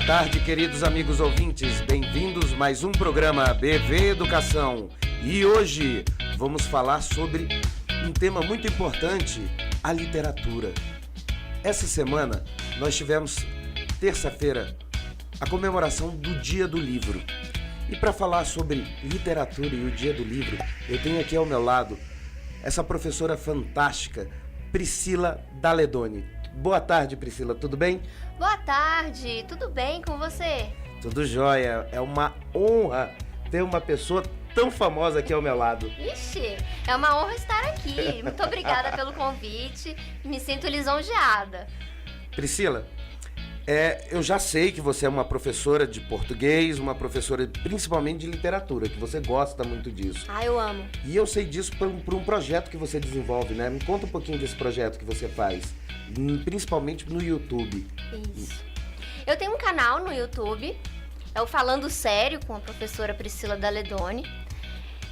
tarde, queridos amigos ouvintes. Bem-vindos a mais um programa BV Educação. E hoje vamos falar sobre um tema muito importante, a literatura. Essa semana nós tivemos, terça-feira, a comemoração do Dia do Livro. E para falar sobre literatura e o Dia do Livro, eu tenho aqui ao meu lado essa professora fantástica, Priscila Daledoni. Boa tarde, Priscila, tudo bem? Boa tarde, tudo bem com você? Tudo jóia, é uma honra ter uma pessoa tão famosa aqui ao meu lado. Ixi, é uma honra estar aqui. Muito obrigada pelo convite, me sinto lisonjeada. Priscila, eu já sei que você é uma professora de português, uma professora principalmente de literatura, que você gosta muito disso. Ah, eu amo. E eu sei disso por um projeto que você desenvolve, né? Me conta um pouquinho desse projeto que você faz, principalmente no YouTube. Isso. Eu tenho um canal no YouTube, é o Falando Sério, com a professora Priscila Daledoni.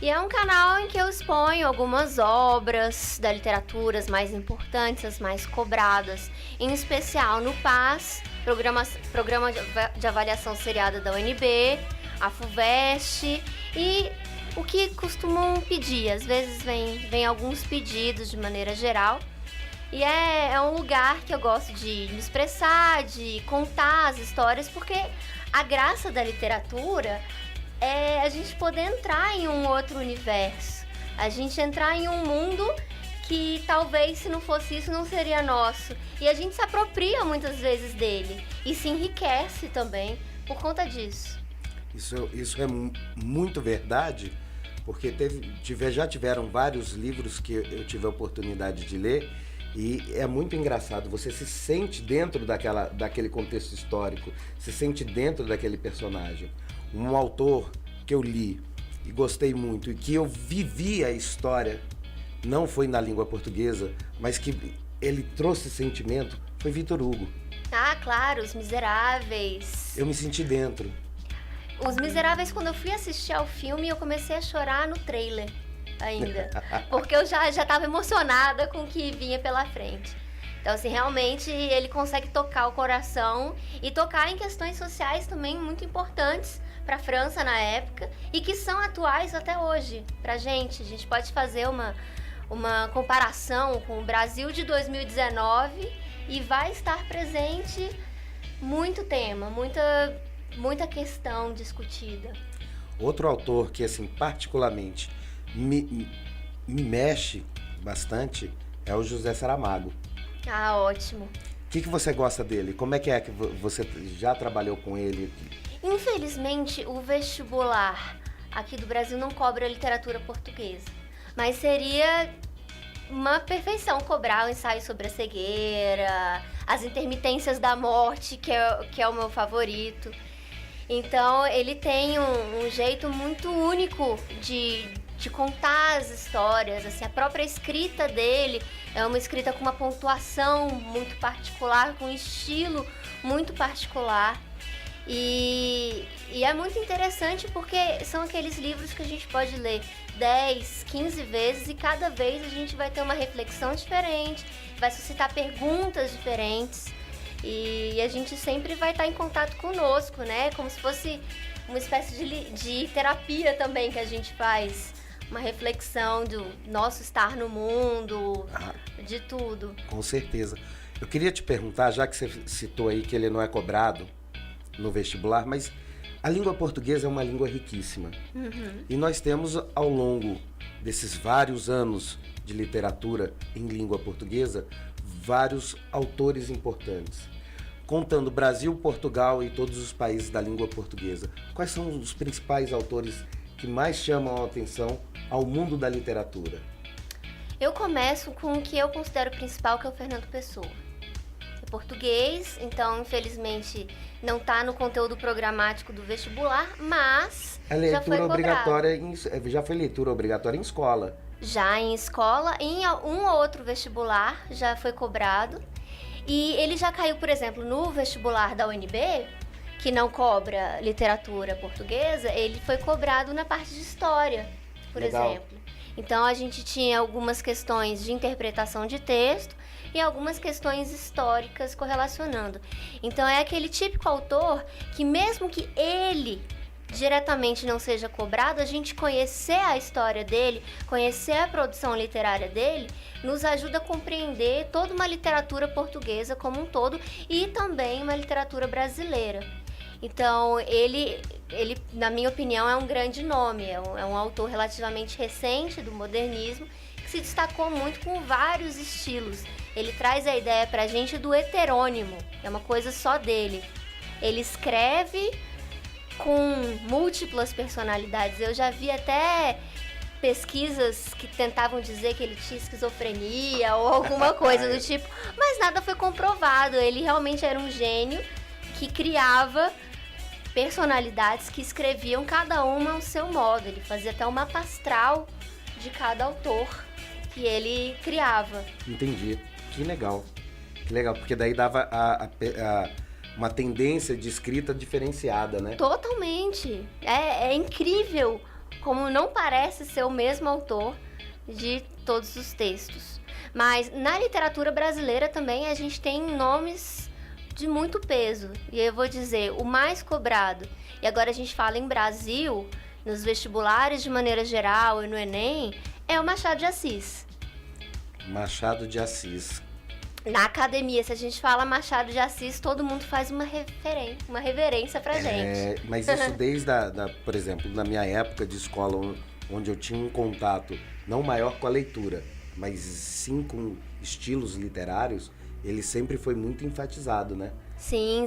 E é um canal em que eu exponho algumas obras da literatura, as mais importantes, as mais cobradas. Em especial no PAS, Programa de Avaliação Seriada da UNB, a FUVEST e o que costumam pedir. Às vezes vem alguns pedidos de maneira geral. E é um lugar que eu gosto de me expressar, de contar as histórias, porque a graça da literatura é a gente poder entrar em um outro universo, a gente entrar em um mundo que talvez, se não fosse isso, não seria nosso. E a gente se apropria muitas vezes dele e se enriquece também por conta disso. Isso é muito verdade, porque já tiveram vários livros que eu tive a oportunidade de ler. E é muito engraçado, você se sente dentro daquele contexto histórico, se sente dentro daquele personagem. Um autor que eu li e gostei muito e que eu vivi a história, não foi na língua portuguesa, mas que ele trouxe sentimento, foi Victor Hugo. Ah, claro, Os Miseráveis. Eu me senti dentro. Os Miseráveis, quando eu fui assistir ao filme, eu comecei a chorar no trailer ainda, porque eu já estava emocionada com o que vinha pela frente. Então, assim, realmente ele consegue tocar o coração e tocar em questões sociais também muito importantes para a França na época e que são atuais até hoje pra gente. A gente pode fazer uma comparação com o Brasil de 2019 e vai estar presente muito tema, muita questão discutida. Outro autor que, assim, particularmente me mexe bastante é o José Saramago. Ah, ótimo. O que você gosta dele? Como é que você já trabalhou com ele? Infelizmente, o vestibular aqui do Brasil não cobra literatura portuguesa. Mas seria uma perfeição cobrar o ensaio sobre a cegueira, as intermitências da morte, que é o meu favorito. Então, ele tem um jeito muito único de contar as histórias, assim, a própria escrita dele é uma escrita com uma pontuação muito particular, com um estilo muito particular. E é muito interessante porque são aqueles livros que a gente pode ler 10, 15 vezes e cada vez a gente vai ter uma reflexão diferente, vai suscitar perguntas diferentes e a gente sempre vai estar em contato conosco, né? Como se fosse uma espécie de terapia também que a gente faz, uma reflexão do nosso estar no mundo, de tudo. Com certeza. Eu queria te perguntar, já que você citou aí que ele não é cobrado no vestibular, mas a língua portuguesa é uma língua riquíssima. Uhum. E nós temos, ao longo desses vários anos de literatura em língua portuguesa, vários autores importantes. Contando Brasil, Portugal e todos os países da língua portuguesa. Quais são os principais autores que mais chamam a atenção ao mundo da literatura? Eu começo com o que eu considero principal, que é o Fernando Pessoa. É português, então infelizmente não está no conteúdo programático do vestibular, mas já foi cobrado. Já foi leitura obrigatória em escola. Já em escola, em um ou outro vestibular já foi cobrado. E ele já caiu, por exemplo, no vestibular da UNB, que não cobra literatura portuguesa, ele foi cobrado na parte de história, por Legal. exemplo. Então a gente tinha algumas questões de interpretação de texto e algumas questões históricas correlacionando. Então é aquele típico autor que, mesmo que ele diretamente não seja cobrado, a gente conhecer a história dele, conhecer a produção literária dele, nos ajuda a compreender toda uma literatura portuguesa como um todo e também uma literatura brasileira. Então, ele na minha opinião, é um grande nome, é um autor relativamente recente do modernismo, que se destacou muito com vários estilos. Ele traz a ideia pra gente do heterônimo, é uma coisa só dele. Ele escreve com múltiplas personalidades. Eu já vi até pesquisas que tentavam dizer que ele tinha esquizofrenia ou alguma coisa do tipo, mas nada foi comprovado. Ele realmente era um gênio que criava personalidades que escreviam cada uma ao seu modo. Ele fazia até um mapa astral de cada autor que ele criava. Entendi. Que legal. Que legal, porque daí dava uma tendência de escrita diferenciada, né? Totalmente. É incrível como não parece ser o mesmo autor de todos os textos. Mas na literatura brasileira também a gente tem nomes de muito peso. E eu vou dizer, o mais cobrado, e agora a gente fala em Brasil, nos vestibulares de maneira geral e no Enem, é o Machado de Assis. Machado de Assis. Na academia, se a gente fala Machado de Assis, todo mundo faz uma reverência pra gente. Mas isso desde, por exemplo, na minha época de escola, onde eu tinha um contato, não maior com a leitura, mas sim com estilos literários, ele sempre foi muito enfatizado, né? Sim.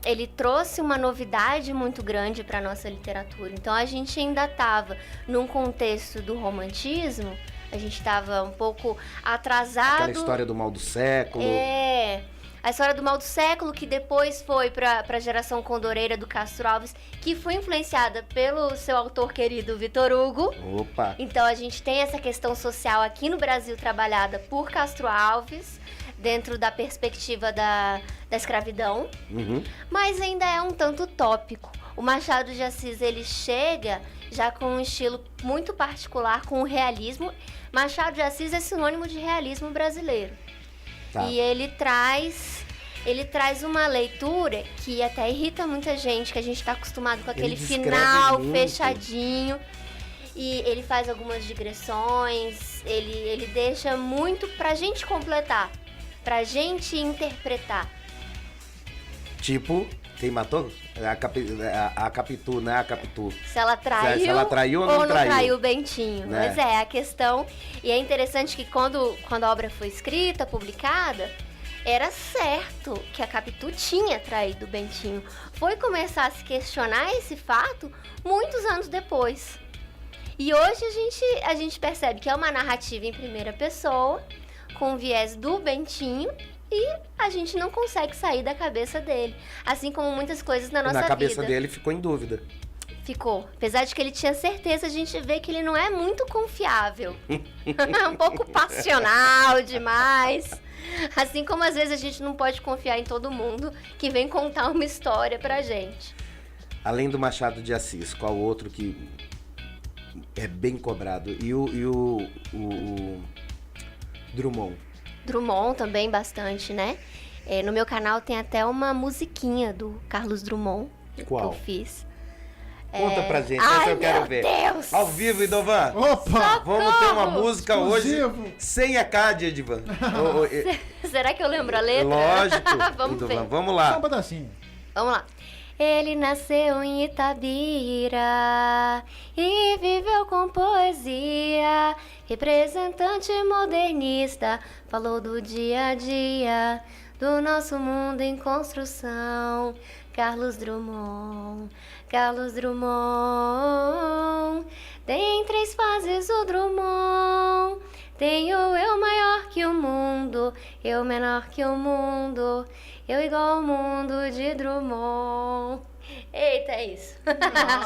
Ele trouxe uma novidade muito grande para nossa literatura. Então a gente ainda estava num contexto do romantismo, a gente estava um pouco atrasado. Aquela história do mal do século. A história do mal do século, que depois foi para a geração condoreira do Castro Alves, que foi influenciada pelo seu autor querido Vitor Hugo. Opa! Então a gente tem essa questão social aqui no Brasil trabalhada por Castro Alves, dentro da perspectiva da escravidão, mas ainda é um tanto utópico. O Machado de Assis, ele chega já com um estilo muito particular, com o realismo. Machado de Assis é sinônimo de realismo brasileiro. Tá. E ele traz uma leitura que até irrita muita gente, que a gente está acostumado com aquele final fechadinho. E ele faz algumas digressões, ele deixa muito pra gente completar, pra gente interpretar. Tipo, quem matou? A Capitu, né? A Capitu. Se ela traiu ou não traiu o Bentinho. Né? Mas a questão... E é interessante que quando a obra foi escrita, publicada, era certo que a Capitu tinha traído o Bentinho. Foi começar a se questionar esse fato muitos anos depois. E hoje a gente percebe que é uma narrativa em primeira pessoa, com o viés do Bentinho, e a gente não consegue sair da cabeça dele. Assim como muitas coisas na nossa vida. Na cabeça dele ficou em dúvida. Ficou. Apesar de que ele tinha certeza, a gente vê que ele não é muito confiável. É um pouco passional demais. Assim como às vezes a gente não pode confiar em todo mundo que vem contar uma história pra gente. Além do Machado de Assis, qual outro que é bem cobrado? E o Drummond? Drummond também bastante, né? No meu canal tem até uma musiquinha do Carlos Drummond. Qual? Que eu fiz. Conta pra gente, essa eu quero ver. Deus! Ao vivo, Idovan. Opa! Vamos ter uma música exclusivo hoje sem a Cádia, Edivan. Será que eu lembro a letra? Lógico. Vamos ver. Vamos lá. Só um pedacinho. Vamos lá. Ele nasceu em Itabira e viveu com poesia. Representante modernista, falou do dia a dia, do nosso mundo em construção. Carlos Drummond, Carlos Drummond. Tem 3 fases o Drummond. Tem o eu maior que o mundo, eu menor que o mundo, eu igual ao mundo de Drummond. Eita, é isso.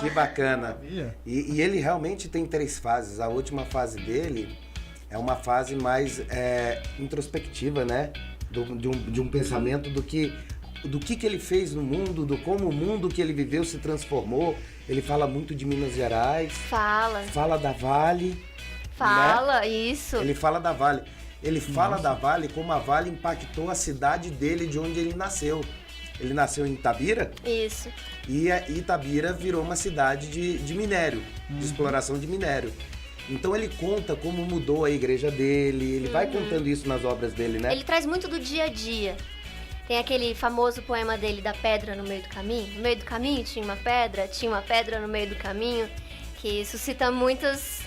Que bacana. E ele realmente tem 3 fases. A última fase dele é uma fase mais introspectiva, né? De um pensamento do que ele fez no mundo, do como o mundo que ele viveu se transformou. Ele fala muito de Minas Gerais. Fala da Vale. Fala, né? Isso. Ele fala da Vale. Ele fala da Vale como a Vale impactou a cidade dele, de onde ele nasceu. Ele nasceu em Itabira? Isso. E a Itabira virou uma cidade de minério, de exploração de minério. Então ele conta como mudou a igreja dele, ele vai contando isso nas obras dele, né? Ele traz muito do dia a dia. Tem aquele famoso poema dele da pedra no meio do caminho. No meio do caminho tinha uma pedra no meio do caminho, que suscita muitas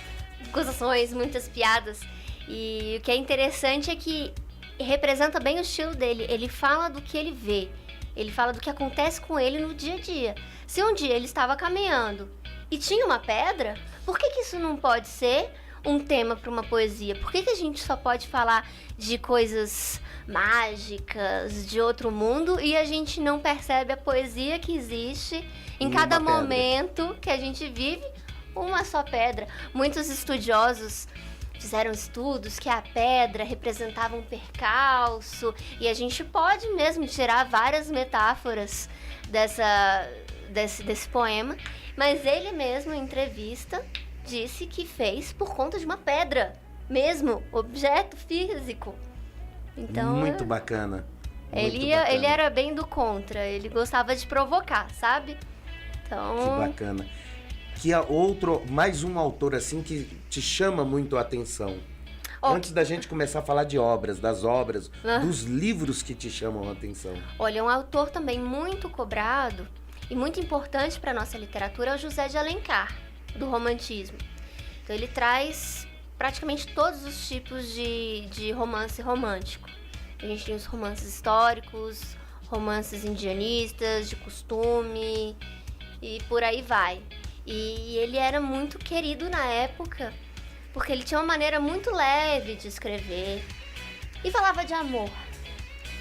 gozações, muitas piadas. E o que é interessante é que representa bem o estilo dele. Ele fala do que ele vê, ele fala do que acontece com ele no dia a dia. Se um dia ele estava caminhando e tinha uma pedra, por que isso não pode ser um tema para uma poesia? Por que a gente só pode falar de coisas mágicas, de outro mundo, e a gente não percebe a poesia que existe em cada momento que a gente vive? Uma só pedra. Muitos estudiosos fizeram estudos que a pedra representava um percalço, e a gente pode mesmo tirar várias metáforas desse poema, mas ele mesmo, em entrevista, disse que fez por conta de uma pedra, mesmo, objeto físico. Então, muito bacana. Ele era bem do contra, ele gostava de provocar, sabe? Então, que bacana. Que mais um autor assim que te chama muito a atenção. Antes da gente começar a falar de obras, dos livros que te chamam a atenção. Olha, um autor também muito cobrado e muito importante para a nossa literatura é o José de Alencar, do romantismo. Então ele traz praticamente todos os tipos de romance romântico. A gente tem os romances históricos, romances indianistas, de costume e por aí vai. E ele era muito querido na época, porque ele tinha uma maneira muito leve de escrever e falava de amor.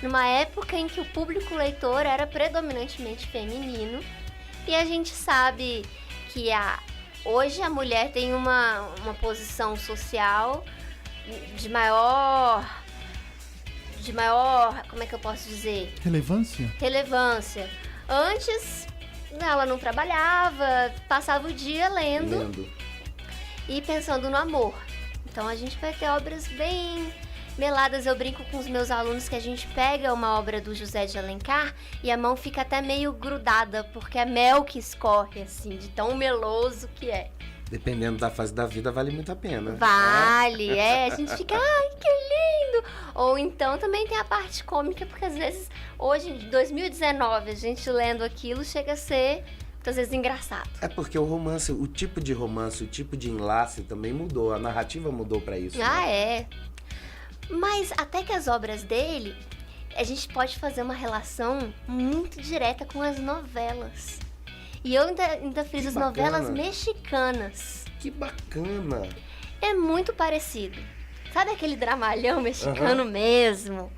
Numa época em que o público leitor era predominantemente feminino, e a gente sabe que hoje a mulher tem uma posição social de maior, como é que eu posso dizer? Relevância. Antes, ela não trabalhava, passava o dia lendo e pensando no amor. Então a gente vai ter obras bem meladas. Eu brinco com os meus alunos que a gente pega uma obra do José de Alencar e a mão fica até meio grudada, porque é mel que escorre, assim, de tão meloso que é. Dependendo da fase da vida, vale muito a pena. Vale, a gente fica, ai, que lindo! Ou então também tem a parte cômica, porque às vezes, hoje, em 2019, a gente lendo aquilo chega a ser, muitas vezes, engraçado. É porque o romance, o tipo de enlace também mudou, a narrativa mudou pra isso. É. Mas até que as obras dele, a gente pode fazer uma relação muito direta com as novelas. E eu ainda fiz as novelas mexicanas. Que bacana! É muito parecido. Sabe aquele dramalhão mexicano mesmo?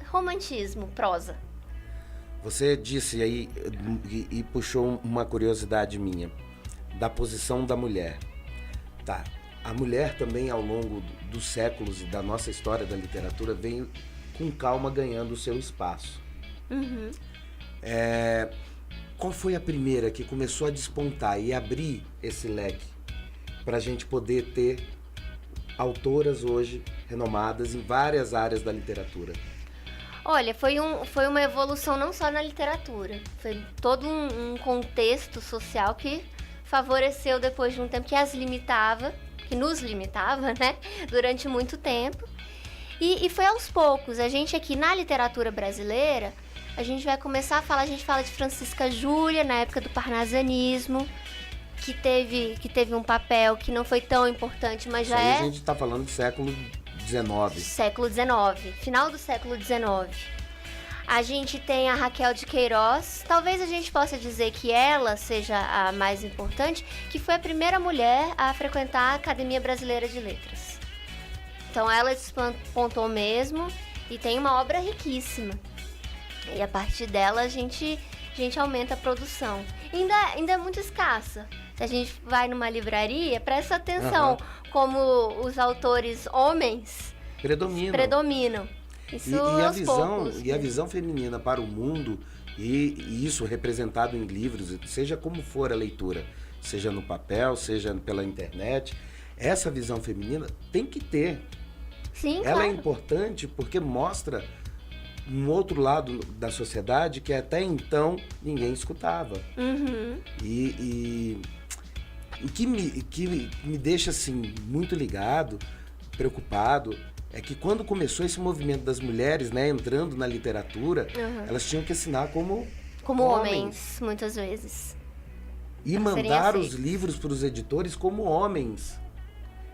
Romantismo, prosa. Você disse aí e puxou uma curiosidade minha, da posição da mulher. Tá, a mulher também ao longo dos séculos e da nossa história da literatura veio com calma ganhando o seu espaço. Qual foi a primeira que começou a despontar e abrir esse leque para a gente poder ter autoras hoje renomadas em várias áreas da literatura? Olha, foi uma evolução não só na literatura, foi todo um contexto social que favoreceu depois de um tempo, que nos limitava, né, durante muito tempo. E foi aos poucos. A gente aqui na literatura brasileira, a gente vai começar a falar, a gente fala de Francisca Júlia, na época do parnasianismo, que teve um papel que não foi tão importante, mas já a gente está falando do século XIX. Século XIX, final do século XIX. A gente tem a Raquel de Queiroz, talvez a gente possa dizer que ela seja a mais importante, que foi a primeira mulher a frequentar a Academia Brasileira de Letras. Então ela despontou mesmo e tem uma obra riquíssima. E a partir dela a gente aumenta a produção. Ainda é muito escassa. Se a gente vai numa livraria, presta atenção como os autores homens predominam. Isso aos poucos. E a visão feminina para o mundo E isso representado em livros, seja como for a leitura, seja no papel, seja pela internet, essa visão feminina tem que ter. Sim, Ela é claro. importante porque mostra um outro lado da sociedade que até então ninguém escutava. Uhum. E o que me deixa assim muito ligado, preocupado, é que quando começou esse movimento das mulheres, né, entrando na literatura, elas tinham que assinar como Homens, muitas vezes. e Pra serem mandar os aceitos. livros para os editores como homens.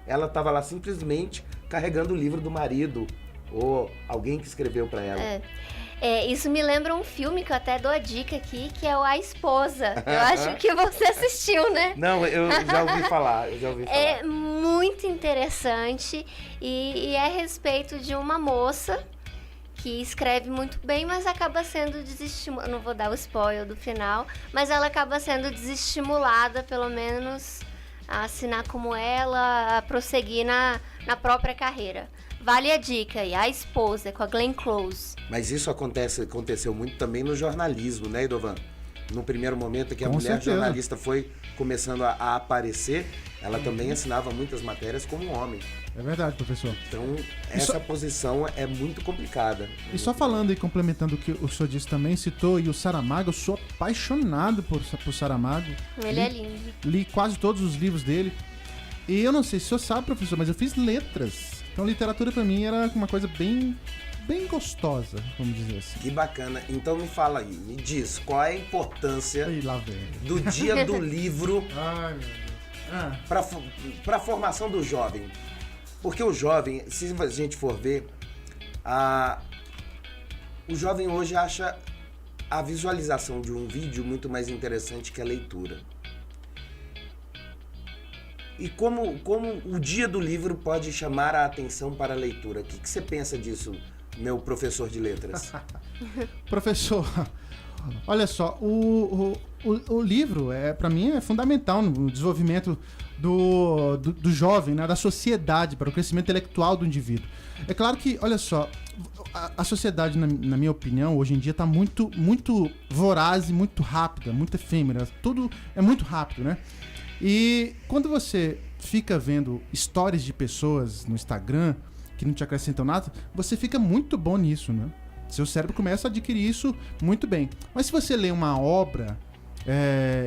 Ela estava lá simplesmente carregando o livro do marido ou alguém que escreveu para ela. Isso me lembra um filme que eu até dou a dica aqui, que é o A Esposa. Eu acho que você assistiu, né? Não, eu já ouvi falar, É muito interessante e é a respeito de uma moça que escreve muito bem, mas acaba sendo desestimulada. Não vou dar o spoiler do final, mas ela acaba sendo desestimulada, pelo menos, a assinar como ela, a prosseguir na própria carreira. Vale a dica aí, A Esposa, com a Glenn Close. Mas isso aconteceu muito também no jornalismo, né, Edovan? No primeiro momento que a Com mulher certeza. jornalista foi começando a aparecer, ela também assinava muitas matérias como homem. É verdade, professor. Então, essa posição é muito complicada. E só falando e complementando o que o senhor disse também, citou e o Saramago, eu sou apaixonado por Saramago. Ele é lindo. Li quase todos os livros dele. E eu não sei se o senhor sabe, professor, mas eu fiz letras. Então literatura pra mim era uma coisa bem gostosa, vamos dizer assim. Que bacana. Então me fala aí, me diz, qual é a importância Aí lá vem. do dia do livro Ai, meu Deus. para a formação do jovem? Porque o jovem, se a gente for ver, o jovem hoje acha a visualização de um vídeo muito mais interessante que a leitura. E como o dia do livro pode chamar a atenção para a leitura? O que você pensa disso, meu professor de letras? Professor, olha só, o livro, para mim, é fundamental no desenvolvimento do jovem, né, da sociedade, para o crescimento intelectual do indivíduo. É claro que, olha só, a sociedade, na minha opinião, hoje em dia está muito voraz e muito rápida, muito efêmera. Tudo é muito rápido, né? E quando você fica vendo histórias de pessoas no Instagram que não te acrescentam nada, você fica muito bom nisso, né? Seu cérebro começa a adquirir isso muito bem. Mas se você lê uma obra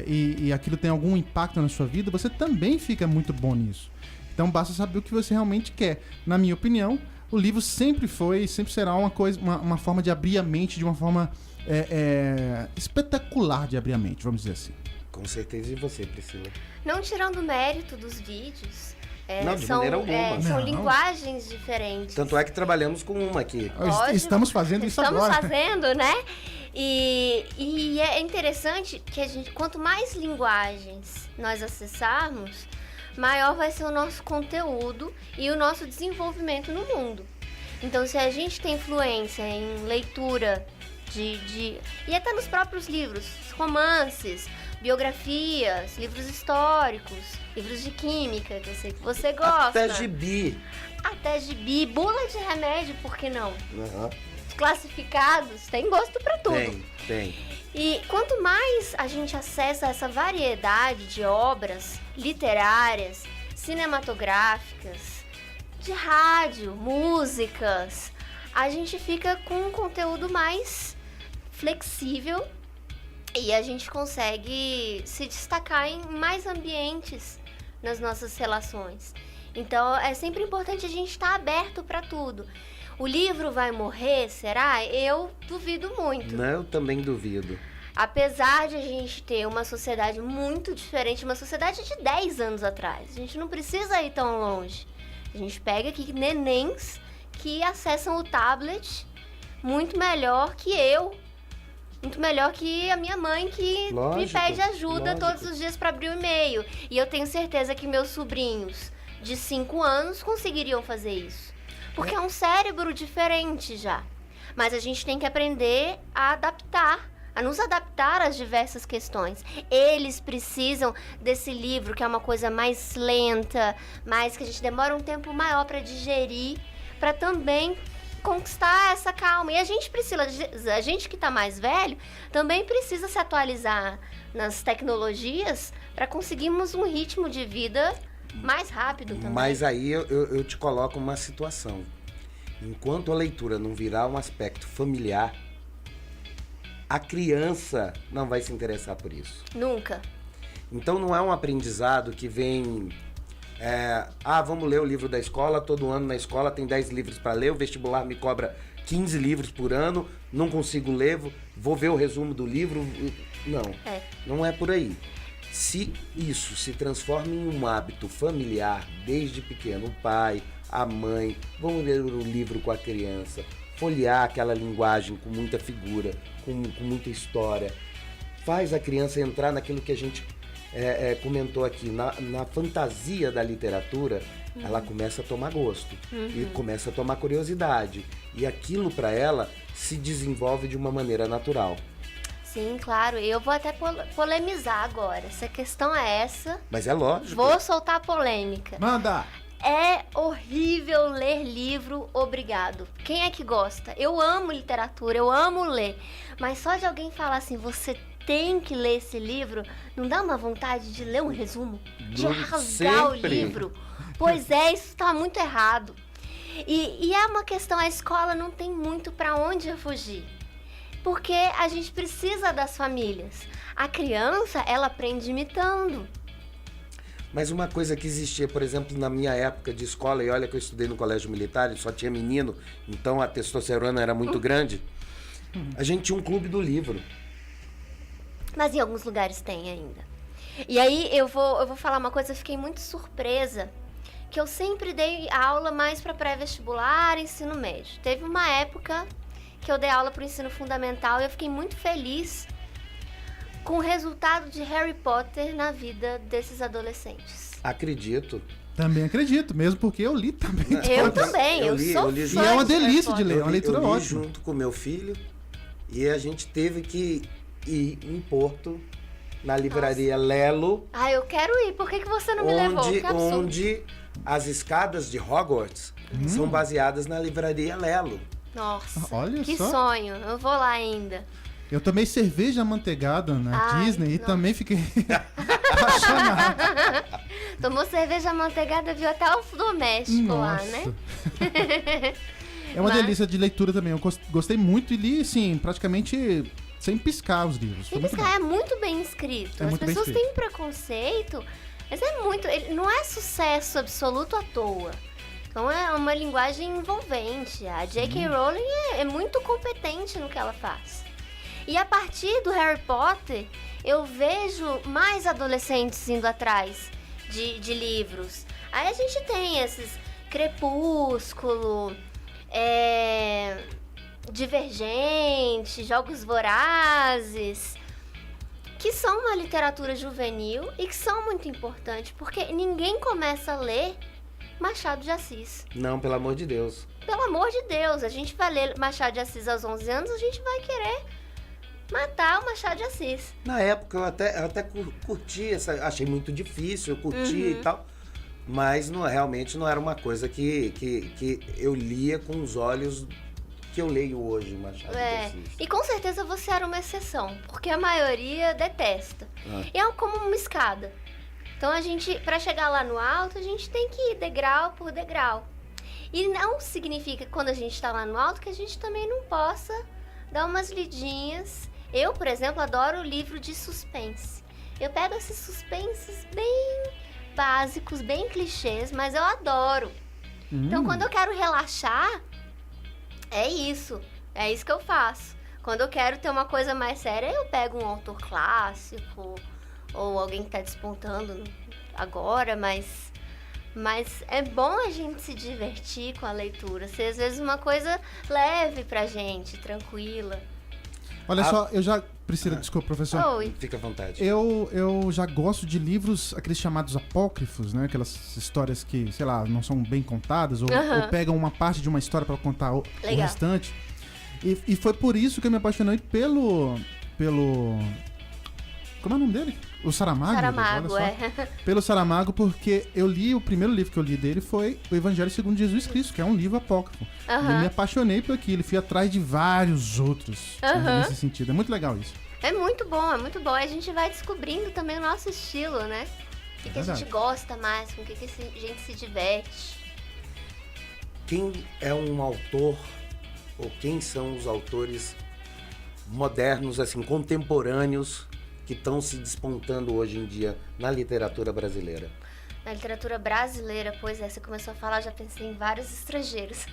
e aquilo tem algum impacto na sua vida, você também fica muito bom nisso. Então basta saber o que você realmente quer. Na minha opinião, o livro sempre foi e sempre será uma forma de abrir a mente, de uma forma espetacular de abrir a mente, vamos dizer assim. Com certeza, e você, Priscila? Não tirando o mérito dos vídeos. Não, de maneira alguma. São Não. linguagens diferentes. Tanto é que trabalhamos com uma aqui. Lógico. Estamos fazendo isso agora. Estamos fazendo, né? E é interessante que quanto mais linguagens nós acessarmos, maior vai ser o nosso conteúdo e o nosso desenvolvimento no mundo. Então, se a gente tem influência em leitura e até nos próprios livros, romances, biografias, livros históricos, livros de química, que eu sei que você gosta. Até gibi. Até gibi, bula de remédio, por que não? Uhum. Classificados, tem gosto pra tudo. Tem. E quanto mais a gente acessa essa variedade de obras literárias, cinematográficas, de rádio, músicas, a gente fica com um conteúdo mais flexível e a gente consegue se destacar em mais ambientes nas nossas relações. Então é sempre importante a gente estar aberto para tudo. O livro vai morrer, será? Eu duvido muito. Não, eu também duvido. Apesar de a gente ter uma sociedade muito diferente, uma sociedade de 10 anos atrás. A gente não precisa ir tão longe. A gente pega aqui nenéns que acessam o tablet muito melhor que eu. Muito melhor que a minha mãe, que me pede ajuda todos os dias para abrir o e-mail. E eu tenho certeza que meus sobrinhos de 5 anos conseguiriam fazer isso. Porque é um cérebro diferente já. Mas a gente tem que aprender a adaptar, a nos adaptar às diversas questões. Eles precisam desse livro, que é uma coisa mais lenta, mais que a gente demora um tempo maior para digerir, para também conquistar essa calma. E a gente que tá mais velho, também precisa se atualizar nas tecnologias para conseguirmos um ritmo de vida mais rápido também. Mas aí eu te coloco uma situação. Enquanto a leitura não virar um aspecto familiar, a criança não vai se interessar por isso. Nunca. Então não é um aprendizado que vem... vamos ler o livro da escola, todo ano na escola tem 10 livros para ler, o vestibular me cobra 15 livros por ano, não consigo ler, vou ver o resumo do livro. Não, não é por aí. Se isso se transforma em um hábito familiar desde pequeno, o pai, a mãe vão ler o livro com a criança, folhear aquela linguagem com muita figura, com muita história, faz a criança entrar naquilo que a gente comentou aqui, na fantasia da literatura, ela começa a tomar gosto e começa a tomar curiosidade, e aquilo para ela se desenvolve de uma maneira natural. Sim, claro. Eu vou até polemizar agora. Se a questão é essa... Mas é lógico. Vou soltar a polêmica. Manda! É horrível ler livro obrigado. Quem é que gosta? Eu amo literatura, eu amo ler. Mas só de alguém falar assim, você tem que ler esse livro, não dá uma vontade de ler um resumo? De rasgar o livro? Pois é, isso está muito errado. E é uma questão, a escola não tem muito para onde fugir. Porque a gente precisa das famílias. A criança, ela aprende imitando. Mas uma coisa que existia, por exemplo, na minha época de escola, e olha que eu estudei no colégio militar e só tinha menino, então a testosterona era muito grande, a gente tinha um clube do livro. Mas em alguns lugares tem ainda. E aí eu vou falar uma coisa, eu fiquei muito surpresa, que eu sempre dei aula mais para pré-vestibular, ensino médio. Teve uma época que eu dei aula para o ensino fundamental e eu fiquei muito feliz com o resultado de Harry Potter na vida desses adolescentes. Acredito. Também acredito, mesmo porque eu li também. Eu também, eu sou E fã é uma de Harry delícia de Potter. ler, é uma leitura eu li ótima. junto com meu filho e a gente teve que ir em Porto, na livraria Lelo, Ah, eu quero ir, por que você não me levou? Que absurdo. onde as escadas de Hogwarts são baseadas na livraria Lelo. Nossa, Olha que só. sonho, eu vou lá ainda. Eu tomei cerveja amanteigada na Ai, Disney e nossa. também fiquei apaixonado. Tomou cerveja amanteigada, viu até o doméstico lá, né? É uma Mas- delícia de leitura também. Eu gostei muito e li, assim, praticamente sem piscar os livros. Foi E muito bom. é muito bem escrito. É As muito bem pessoas escrito. têm preconceito, mas é muito. Não é sucesso absoluto à toa. Então é uma linguagem envolvente. A J.K. Rowling é muito competente no que ela faz. E a partir do Harry Potter, eu vejo mais adolescentes indo atrás de livros. Aí a gente tem esses Crepúsculo, Divergente, Jogos Vorazes, que são uma literatura juvenil e que são muito importantes, porque ninguém começa a ler Machado de Assis. Não, pelo amor de Deus. Pelo amor de Deus, a gente vai ler Machado de Assis aos 11 anos, a gente vai querer matar o Machado de Assis. Na época eu até curti, achei muito difícil, eu curti e tal, mas realmente não era uma coisa que eu lia com os olhos que eu leio hoje, Machado de Assis. E com certeza você era uma exceção, porque a maioria detesta. E é como uma escada. Então a gente, para chegar lá no alto, a gente tem que ir degrau por degrau. E não significa que quando a gente está lá no alto que a gente também não possa dar umas lidinhas. Eu, por exemplo, adoro livro de suspense. Eu pego esses suspenses bem básicos, bem clichês, mas eu adoro. Então quando eu quero relaxar, é isso que eu faço. Quando eu quero ter uma coisa mais séria, eu pego um autor clássico ou alguém que está despontando agora, mas é bom a gente se divertir com a leitura, ser às vezes uma coisa leve pra gente, tranquila. Olha só, eu já... Priscila, desculpa, professor. Oi. Fica à vontade. Eu já gosto de livros, aqueles chamados apócrifos, né? Aquelas histórias que, sei lá, não são bem contadas, ou pegam uma parte de uma história para contar o restante. E foi por isso que eu me apaixonei pelo... Como é o nome dele? O Saramago? Saramago, olha só. Pelo Saramago, porque o primeiro livro que eu li dele foi O Evangelho segundo Jesus Cristo, que é um livro apócrifo. Eu me apaixonei por aquilo, fui atrás de vários outros nesse sentido. É muito legal isso. É muito bom, é muito bom. A gente vai descobrindo também o nosso estilo, né? O que a gente gosta mais, com o que a gente se diverte. Quem é um autor, ou quem são os autores modernos, assim, contemporâneos, que estão se despontando hoje em dia na literatura brasileira? Na literatura brasileira, pois é, você começou a falar, já pensei em vários estrangeiros.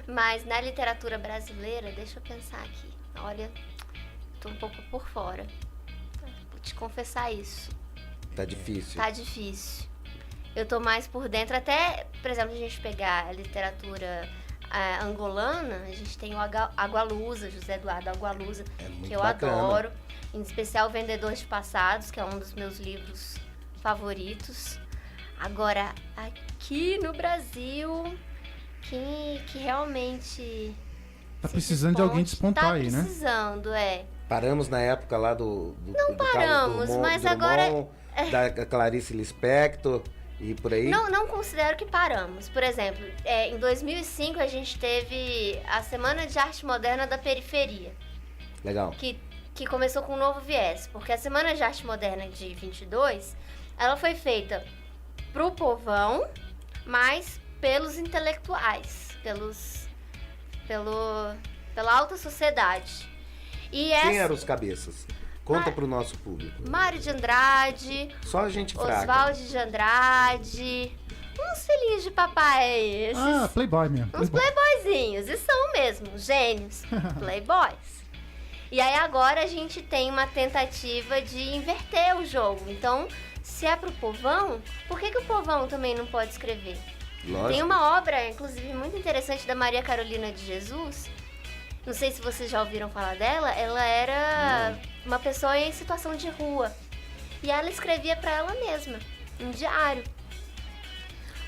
Mas na literatura brasileira, deixa eu pensar aqui. Olha, tô um pouco por fora. Vou te confessar isso. Tá difícil. Tá difícil. Eu tô mais por dentro, até, por exemplo, a gente pegar a literatura angolana, a gente tem o Agualusa, José Eduardo Agualusa, que eu adoro. Em especial Vendedores de Passados, que é um dos meus livros favoritos. Agora, aqui no Brasil, que realmente... Tá precisando de alguém despontar aí, né? Tá precisando, Paramos na época lá do paramos, Drummond, mas agora... da Clarice Lispector e por aí. Não considero que paramos. Por exemplo, em 2005 a gente teve a Semana de Arte Moderna da Periferia. Legal. Que começou com um novo viés, porque a Semana de Arte Moderna de 22, ela foi feita pro povão, mas pelos intelectuais, pela alta sociedade. E quem eram os cabeças? Conta pro nosso público. Mário de Andrade. Só gente fraca. Oswaldo de Andrade. Uns filhinhos de papai esses. Ah, playboy mesmo. Uns playboyzinhos. E são mesmo, gênios. Playboys. E aí agora a gente tem uma tentativa de inverter o jogo. Então, se é pro povão, por que o povão também não pode escrever? Lógico. Tem uma obra, inclusive, muito interessante da Maria Carolina de Jesus. Não sei se vocês já ouviram falar dela. Ela era uma pessoa em situação de rua. E ela escrevia para ela mesma, um diário.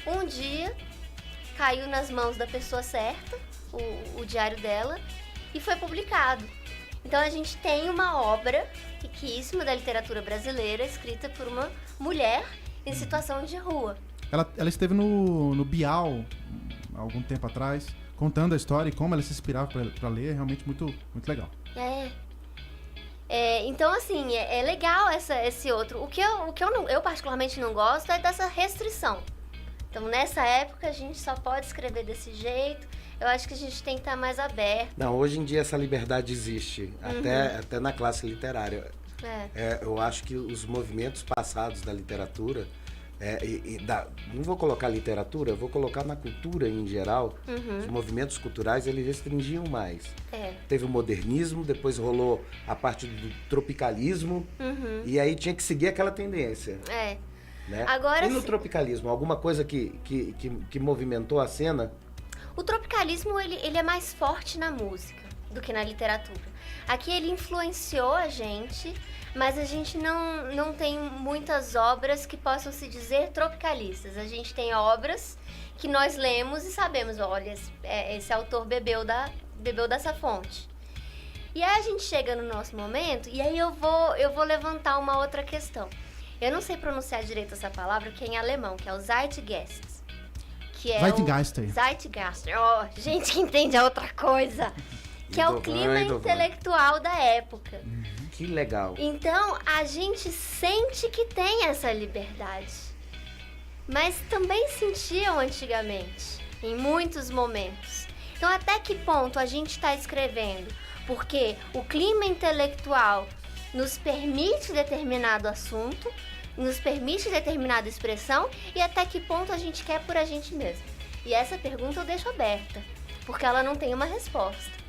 Um dia, caiu nas mãos da pessoa certa, o diário dela, e foi publicado. Então a gente tem uma obra riquíssima da literatura brasileira, escrita por uma mulher em situação de rua. Ela esteve no Bial, há algum tempo atrás, contando a história e como ela se inspirava para ler. É realmente muito, muito legal. Então, assim, é legal esse outro. O que eu particularmente não gosto é dessa restrição. Então, nessa época, a gente só pode escrever desse jeito. Eu acho que a gente tem que estar mais aberto. Não, hoje em dia essa liberdade existe, até na classe literária. Eu acho que os movimentos passados da literatura, não vou colocar literatura, vou colocar na cultura em geral. Os movimentos culturais, eles restringiam mais. Teve o modernismo, depois rolou a parte do tropicalismo, e aí tinha que seguir aquela tendência. Né? Agora, e no tropicalismo, alguma coisa que movimentou a cena? O tropicalismo, ele é mais forte na música do que na literatura. Aqui ele influenciou a gente, mas a gente não tem muitas obras que possam se dizer tropicalistas. A gente tem obras que nós lemos e sabemos, olha, esse autor bebeu dessa fonte. E aí a gente chega no nosso momento, e aí eu vou levantar uma outra questão. Eu não sei pronunciar direito essa palavra, que é em alemão, que é o Zeitgeist. Que é Zeitgeist. Gente que entende a outra coisa. Que é o clima intelectual da época. Que legal. Então, a gente sente que tem essa liberdade. Mas também sentiam antigamente, em muitos momentos. Então, até que ponto a gente está escrevendo? Porque o clima intelectual nos permite determinado assunto, nos permite determinada expressão, e até que ponto a gente quer por a gente mesmo. E essa pergunta eu deixo aberta, porque ela não tem uma resposta.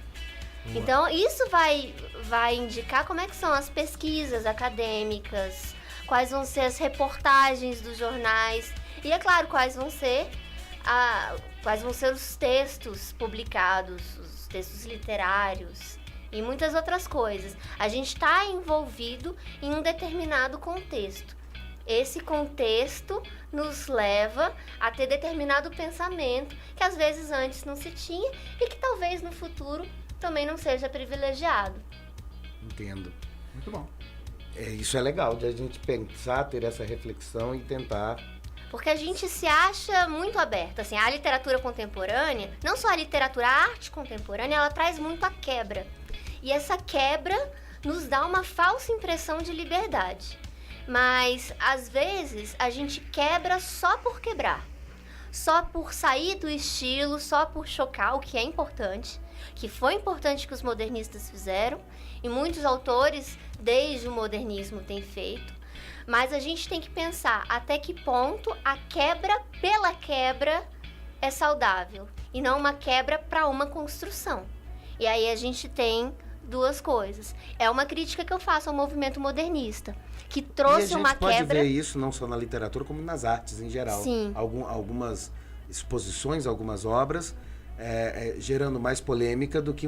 Então, isso vai indicar como é que são as pesquisas acadêmicas, quais vão ser as reportagens dos jornais, e, é claro, quais vão ser os textos publicados, os textos literários e muitas outras coisas. A gente está envolvido em um determinado contexto. Esse contexto nos leva a ter determinado pensamento que às vezes antes não se tinha e que talvez no futuro também não seja privilegiado. Entendo. Muito bom. Isso é legal, de a gente pensar, ter essa reflexão e tentar... Porque a gente se acha muito aberto. Assim, a literatura contemporânea, não só a literatura, a arte contemporânea, ela traz muito a quebra. E essa quebra nos dá uma falsa impressão de liberdade. Mas, às vezes, a gente quebra só por quebrar. Só por sair do estilo, só por chocar, o que é importante. Que foi importante que os modernistas fizeram. E muitos autores, desde o modernismo, têm feito. Mas a gente tem que pensar até que ponto a quebra pela quebra é saudável. E não uma quebra para uma construção. E aí a gente tem duas coisas. É uma crítica que eu faço ao movimento modernista, que trouxe uma quebra... E a gente pode ver isso não só na literatura, como nas artes em geral. Sim. Algumas exposições, algumas obras, gerando mais polêmica do que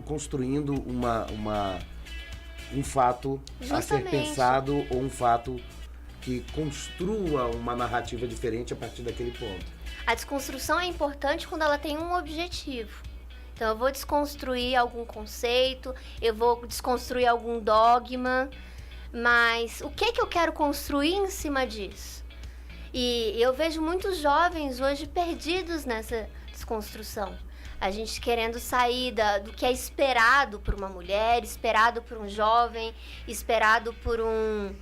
construindo um fato a ser pensado ou um fato que construa uma narrativa diferente a partir daquele ponto. A desconstrução é importante quando ela tem um objetivo. Então, eu vou desconstruir algum conceito, eu vou desconstruir algum dogma, mas o que eu quero construir em cima disso? E eu vejo muitos jovens hoje perdidos nessa desconstrução. A gente querendo sair do que é esperado por uma mulher, esperado por um jovem, esperado por um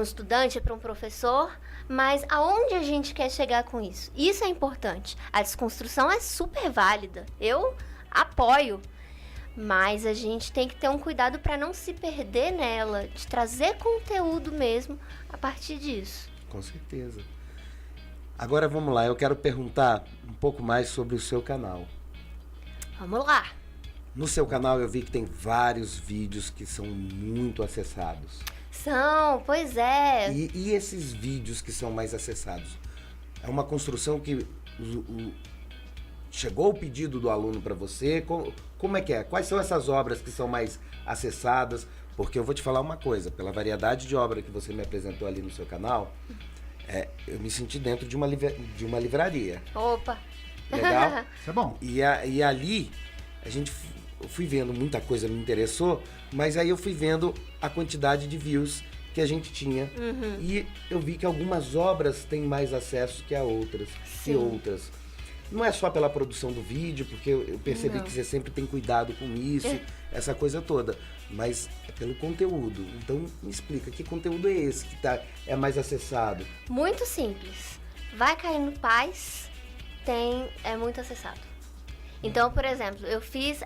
estudante, por um professor, mas aonde a gente quer chegar com isso? Isso é importante. A desconstrução é super válida. Eu apoio. Mas a gente tem que ter um cuidado para não se perder nela, de trazer conteúdo mesmo a partir disso. Com certeza. Agora vamos lá, eu quero perguntar um pouco mais sobre o seu canal. Vamos lá. No seu canal eu vi que tem vários vídeos que são muito acessados. Pois é. E esses vídeos que são mais acessados? É uma construção que chegou o pedido do aluno para você? Como é que é? Quais são essas obras que são mais acessadas? Porque eu vou te falar uma coisa, pela variedade de obra que você me apresentou ali no seu canal, eu me senti dentro de uma livraria. Opa! Isso Legal? é bom. E ali, eu fui vendo muita coisa, me interessou, mas aí eu fui vendo a quantidade de views que a gente tinha. Uhum. E eu vi que algumas obras têm mais acesso que a outras. Sim. E outras. Não é só pela produção do vídeo, porque eu percebi Não. que você sempre tem cuidado com isso, essa coisa toda. Mas é pelo conteúdo. Então me explica, que conteúdo é esse que é mais acessado? Muito simples. Vai cair no Paz, é muito acessado. Então, por exemplo, eu fiz...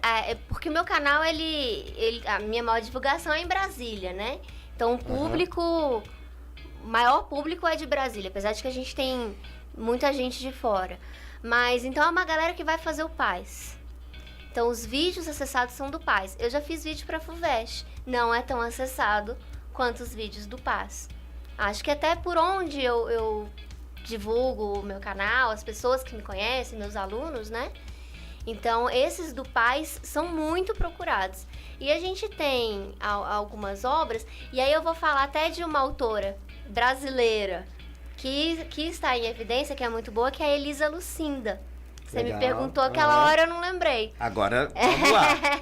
porque o meu canal, a minha maior divulgação é em Brasília, né? Então, o maior público é de Brasília, apesar de que a gente tem muita gente de fora. Mas, então, é uma galera que vai fazer o Paz. Então, os vídeos acessados são do Paz. Eu já fiz vídeo para FUVEST. Não é tão acessado quanto os vídeos do Paz. Acho que até por onde eu divulgo o meu canal, as pessoas que me conhecem, meus alunos, né? Então, esses do Paz são muito procurados. E a gente tem algumas obras, e aí eu vou falar até de uma autora brasileira que está em evidência, que é muito boa, que é a Elisa Lucinda. Você Legal. me perguntou aquela hora, eu não lembrei. Agora, vamos lá.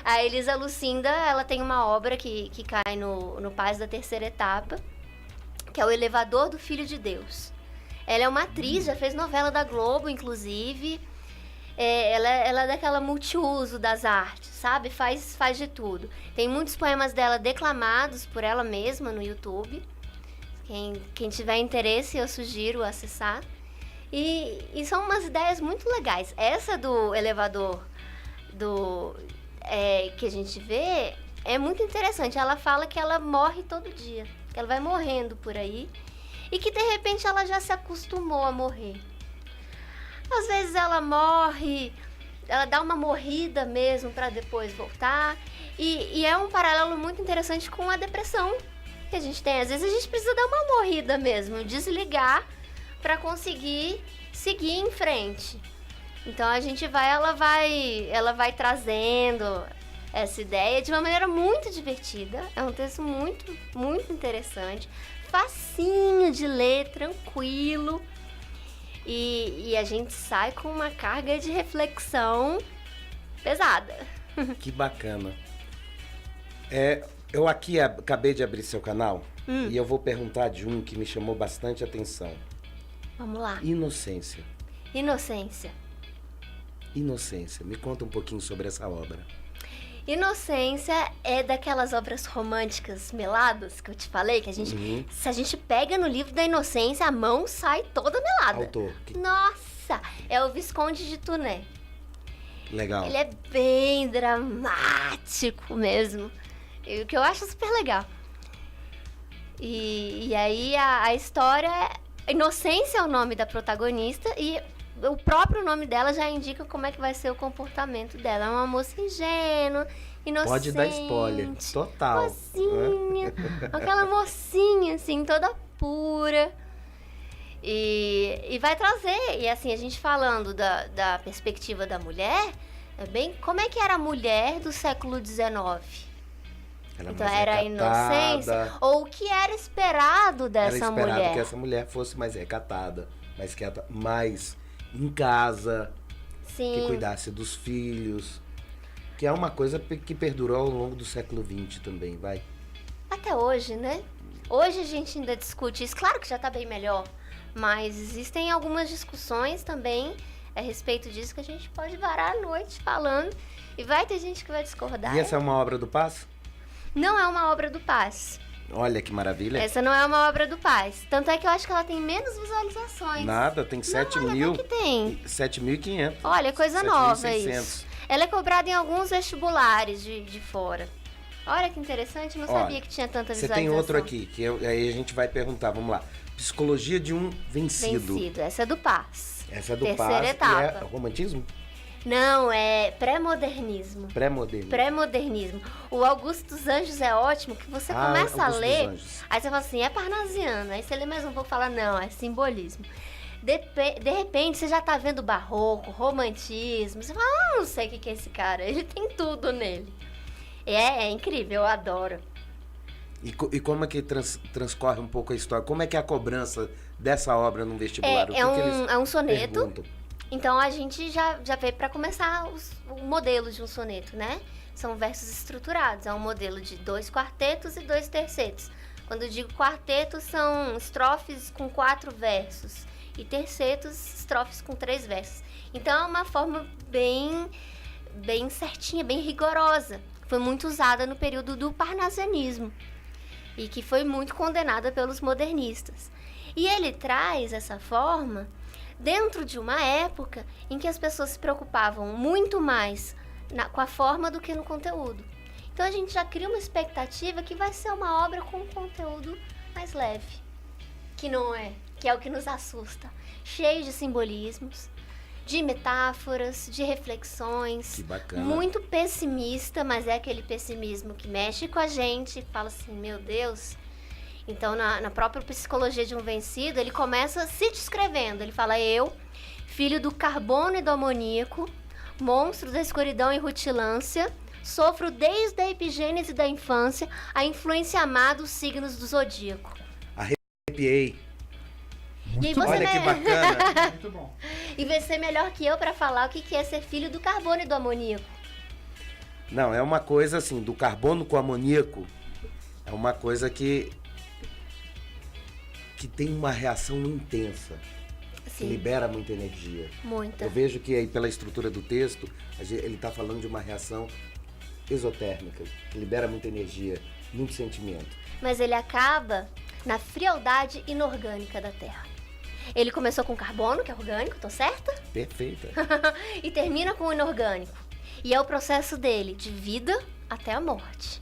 A Elisa Lucinda, ela tem uma obra que cai no Paz da Terceira Etapa, que é O Elevador do Filho de Deus. Ela é uma atriz, já fez novela da Globo, inclusive. Ela é daquela multiuso das artes, sabe? Faz de tudo. Tem muitos poemas dela declamados por ela mesma no YouTube. Quem tiver interesse, eu sugiro acessar. E são umas ideias muito legais. Essa do elevador que a gente vê é muito interessante. Ela fala que ela morre todo dia, que ela vai morrendo por aí e que de repente ela já se acostumou a morrer. Às vezes ela morre, ela dá uma morrida mesmo para depois voltar. E é um paralelo muito interessante com a depressão que a gente tem. Às vezes a gente precisa dar uma morrida mesmo, desligar para conseguir seguir em frente. Então ela vai trazendo essa ideia de uma maneira muito divertida. É um texto muito, muito interessante, facinho de ler, tranquilo. E a gente sai com uma carga de reflexão pesada. Que bacana. Eu aqui acabei de abrir seu canal e eu vou perguntar de um que me chamou bastante atenção. Vamos lá. Inocência. Inocência. Inocência. Me conta um pouquinho sobre essa obra. Inocência é daquelas obras românticas meladas que eu te falei, que a gente, se a gente pega no livro da Inocência, a mão sai toda melada. Autor. Nossa, é o Visconde de Tuné. Legal. Ele é bem dramático mesmo, o que eu acho super legal. E aí a história, Inocência é o nome da protagonista e o próprio nome dela já indica como é que vai ser o comportamento dela. É uma moça ingênua, inocente. Pode dar spoiler. Total. Mocinha. Aquela mocinha, assim, toda pura. E vai trazer. E assim, a gente falando da perspectiva da mulher, é bem como é que era a mulher do século XIX. Então era a inocência. Ou o que era esperado dessa mulher. Era esperado que essa mulher fosse mais recatada, mais quieta, mais em casa, Sim. que cuidasse dos filhos, que é uma coisa que perdurou ao longo do século XX também, vai. Até hoje, né? Hoje a gente ainda discute isso, claro que já tá bem melhor, mas existem algumas discussões também a respeito disso que a gente pode varar a noite falando e vai ter gente que vai discordar. E essa é uma obra do Paz? Não é uma obra do Paz. Olha que maravilha. Essa não é uma obra do Paz. Tanto é que eu acho que ela tem menos visualizações. Nada, tem 7.000. Que tem. 7.500. Olha, coisa nova 7.600. isso. Ela é cobrada em alguns vestibulares de fora. Olha que interessante, não sabia que tinha tanta Você visualização. tem outro aqui, que aí a gente vai perguntar, vamos lá. Psicologia de um vencido. Essa é do Paz. Essa é do Terceira Paz. etapa. E é romantismo? Não, é pré-modernismo. Pré-modernismo. Pré-modernismo. O Augusto dos Anjos é ótimo, que você começa a Augusto ler, dos Anjos. aí você fala assim, é parnasiano. Aí você lê mais um pouco e fala, não, é simbolismo. De repente, você já tá vendo barroco, romantismo. Você fala, não sei o que é esse cara. Ele tem tudo nele. É incrível, eu adoro. E como é que transcorre um pouco a história? Como é que é a cobrança dessa obra no vestibular? É um soneto. Perguntam? Então a gente já veio para começar o modelo de um soneto, né? São versos estruturados. É um modelo de 2 quartetos e 2 tercetos. Quando eu digo quarteto, são estrofes com 4 versos. E tercetos, estrofes com 3 versos. Então é uma forma bem certinha, bem rigorosa. Foi muito usada no período do parnasianismo. E que foi muito condenada pelos modernistas. E ele traz essa forma dentro de uma época em que as pessoas se preocupavam muito mais com a forma do que no conteúdo. Então a gente já cria uma expectativa que vai ser uma obra com um conteúdo mais leve, que não é, que é o que nos assusta, cheio de simbolismos, de metáforas, de reflexões. Que bacana. Muito pessimista, mas é aquele pessimismo que mexe com a gente e fala assim, meu Deus. Então, na própria Psicologia de um Vencido, ele começa se descrevendo. Ele fala, eu, filho do carbono e do amoníaco, monstro da escuridão e rutilância, sofro desde a epigênese da infância a influência má dos signos do zodíaco. Arrepiei. E aí você Olha que bacana. Muito bom. E vai ser melhor que eu para falar o que é ser filho do carbono e do amoníaco. Não, é uma coisa assim, do carbono com amoníaco, é uma coisa que tem uma reação intensa, que Sim, libera muita energia. muita. Eu vejo que aí pela estrutura do texto, ele está falando de uma reação exotérmica, que libera muita energia, muito sentimento. Mas ele acaba na frialdade inorgânica da Terra. Ele começou com carbono, que é orgânico, tô certa? Perfeita. E termina com o inorgânico. E é o processo dele, de vida até a morte.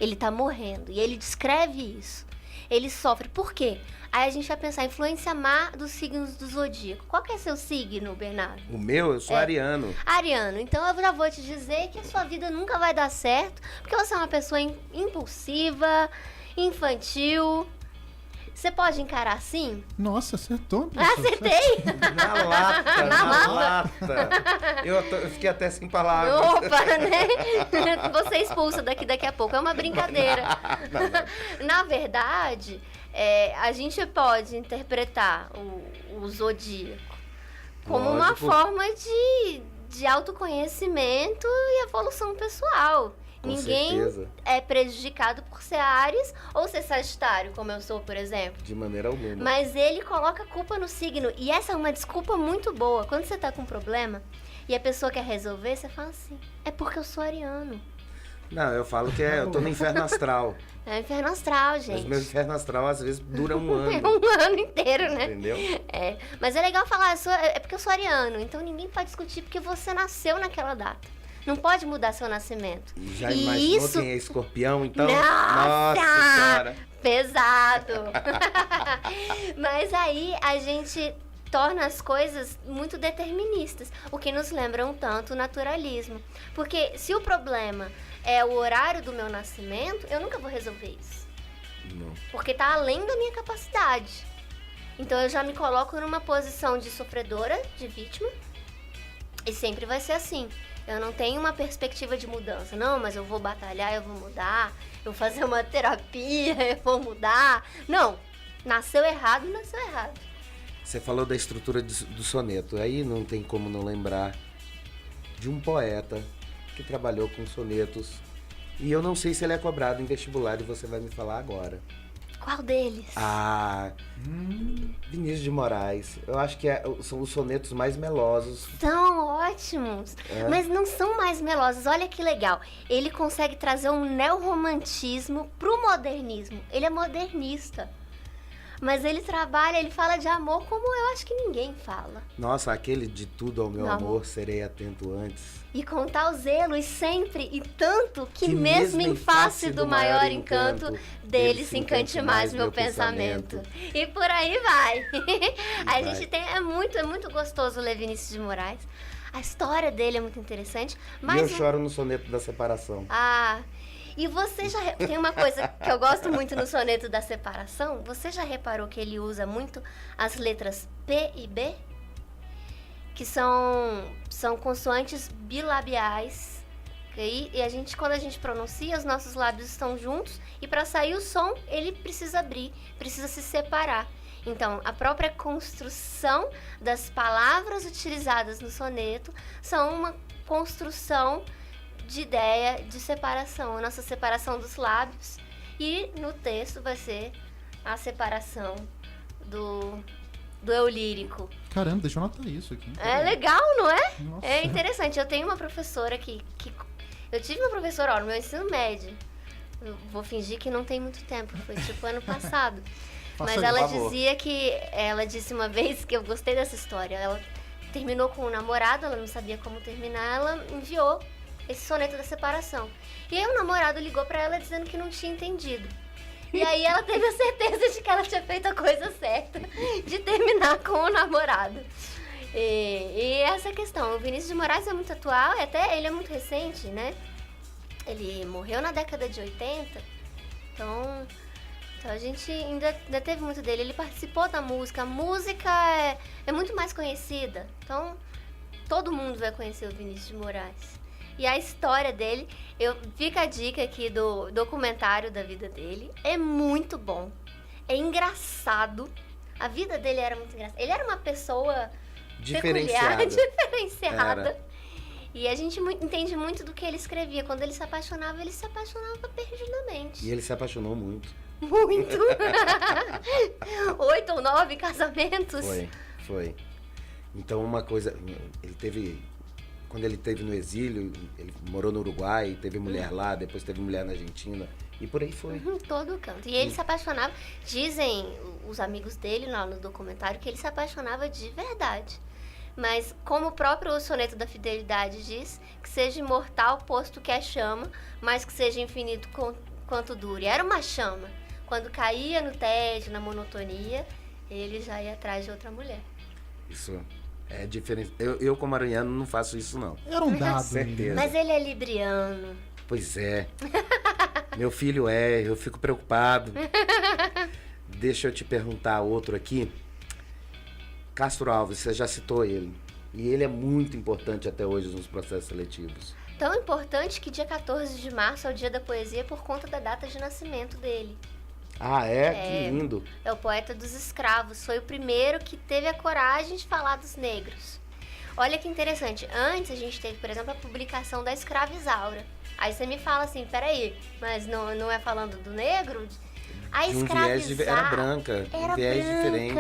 Ele tá morrendo, e ele descreve isso. Ele sofre. Por quê? Aí a gente vai pensar, influência má dos signos do zodíaco. Qual que é seu signo, Bernardo? O meu, eu sou ariano. Ariano. Então eu já vou te dizer que a sua vida nunca vai dar certo, porque você é uma pessoa impulsiva, infantil. Você pode encarar assim? Nossa, acertou. professor. Acertei! Na lata, na lata. Eu fiquei até sem palavras. Opa, né? Você expulsa daqui a pouco. É uma brincadeira. Na verdade, a gente pode interpretar o zodíaco como uma Lógico. forma de autoconhecimento e evolução pessoal. Com Ninguém certeza. é prejudicado por ser Áries ou ser Sagitário, como eu sou, por exemplo. De maneira alguma. Mas ele coloca a culpa no signo. E essa é uma desculpa muito boa. Quando você tá com um problema e a pessoa quer resolver, você fala assim, é porque eu sou ariano. Não, eu falo que eu tô no inferno astral. É o inferno astral, Mas gente. meu inferno astral às vezes dura um É ano. um ano inteiro, né? Entendeu? É. Mas é legal falar, é porque eu sou ariano. Então ninguém pode discutir porque você nasceu naquela data. Não pode mudar seu nascimento. E já E imaginou isso- quem é escorpião, então? Nossa! Senhora! Pesado! Mas aí a gente torna as coisas muito deterministas, o que nos lembra um tanto o naturalismo. Porque se o problema é o horário do meu nascimento, eu nunca vou resolver isso. Não. Porque tá além da minha capacidade. Então eu já me coloco numa posição de sofredora, de vítima, e sempre vai ser assim. Eu não tenho uma perspectiva de mudança. Não, mas eu vou batalhar, eu vou mudar, eu vou fazer uma terapia, eu vou mudar. Não, nasceu errado, nasceu errado. Você falou da estrutura do soneto. Aí não tem como não lembrar de um poeta que trabalhou com sonetos. E eu não sei se ele é cobrado em vestibular e você vai me falar agora. Qual deles? Ah, Vinícius de Moraes. Eu acho que são os sonetos mais melosos. São ótimos, É. mas não são mais melosos. Olha que legal. Ele consegue trazer um neorromantismo pro modernismo. Ele é modernista. Mas ele trabalha, ele fala de amor como eu acho que ninguém fala. Nossa, aquele de tudo ao meu Não. amor, serei atento antes. E com tal zelo, e sempre, e tanto, que mesmo em face do maior encanto, dele se encante mais meu pensamento. E por aí vai. A vai. gente tem, é muito gostoso ler Vinícius de Moraes. A história dele é muito interessante. E Mas eu choro no soneto da separação. e você já... Tem uma coisa que eu gosto muito no soneto da separação. Você já reparou que ele usa muito as letras P e B? Que são consoantes bilabiais. E a gente, quando a gente pronuncia, os nossos lábios estão juntos. E para sair o som, ele precisa abrir, precisa se separar. Então, a própria construção das palavras utilizadas no soneto são uma construção de ideia de separação, a nossa separação dos lábios. E no texto vai ser a separação do eu lírico. Caramba, deixa eu anotar isso aqui. É legal, não é? Nossa. É interessante. Eu tenho uma professora que... Eu tive uma professora, no meu ensino médio. Eu vou fingir que não tem muito tempo. Foi tipo ano passado. Faça Mas isso, ela por favor. dizia que... Ela disse uma vez que eu gostei dessa história. Ela terminou com um namorado, ela não sabia como terminar. Ela enviou esse soneto da separação. E aí o namorado ligou pra ela dizendo que não tinha entendido. E aí ela teve a certeza de que ela tinha feito a coisa certa, de terminar com o namorado. E essa questão, o Vinícius de Moraes é muito atual, até ele é muito recente, né? Ele morreu na década de 80, então a gente ainda teve muito dele. Ele participou da música, a música é muito mais conhecida, então todo mundo vai conhecer o Vinícius de Moraes. E a história dele, fica a dica aqui do documentário da vida dele. É muito bom. É engraçado. A vida dele era muito engraçada. Ele era uma pessoa Diferenciada. peculiar, diferenciada. Era. E a gente entende muito do que ele escrevia. Quando ele se apaixonava perdidamente. E ele se apaixonou muito. Muito. 8 ou 9 casamentos. Foi. Então uma coisa, quando ele esteve no exílio, ele morou no Uruguai, teve mulher lá, depois teve mulher na Argentina e por aí foi. Todo canto. E ele se apaixonava, dizem os amigos dele lá no documentário, que ele se apaixonava de verdade. Mas como o próprio soneto da fidelidade diz, que seja imortal posto que é chama, mas que seja infinito quanto dure. Era uma chama. Quando caía no tédio, na monotonia, ele já ia atrás de outra mulher. Isso é diferente. Eu como aranhano não faço isso não. Era um dado. Certeza. Mas ele é libriano. Pois é. Meu filho eu fico preocupado. Deixa eu te perguntar outro aqui. Castro Alves, você já citou ele. E ele é muito importante até hoje nos processos seletivos. Tão importante que dia 14 de março é o dia da poesia por conta da data de nascimento dele. Ah, que lindo. É o poeta dos escravos. Foi o primeiro que teve a coragem de falar dos negros. Olha que interessante. Antes a gente teve, por exemplo, a publicação da Escravizaura. Aí você me fala assim, peraí, mas não é falando do negro? A De um viés era branca, um viés diferente.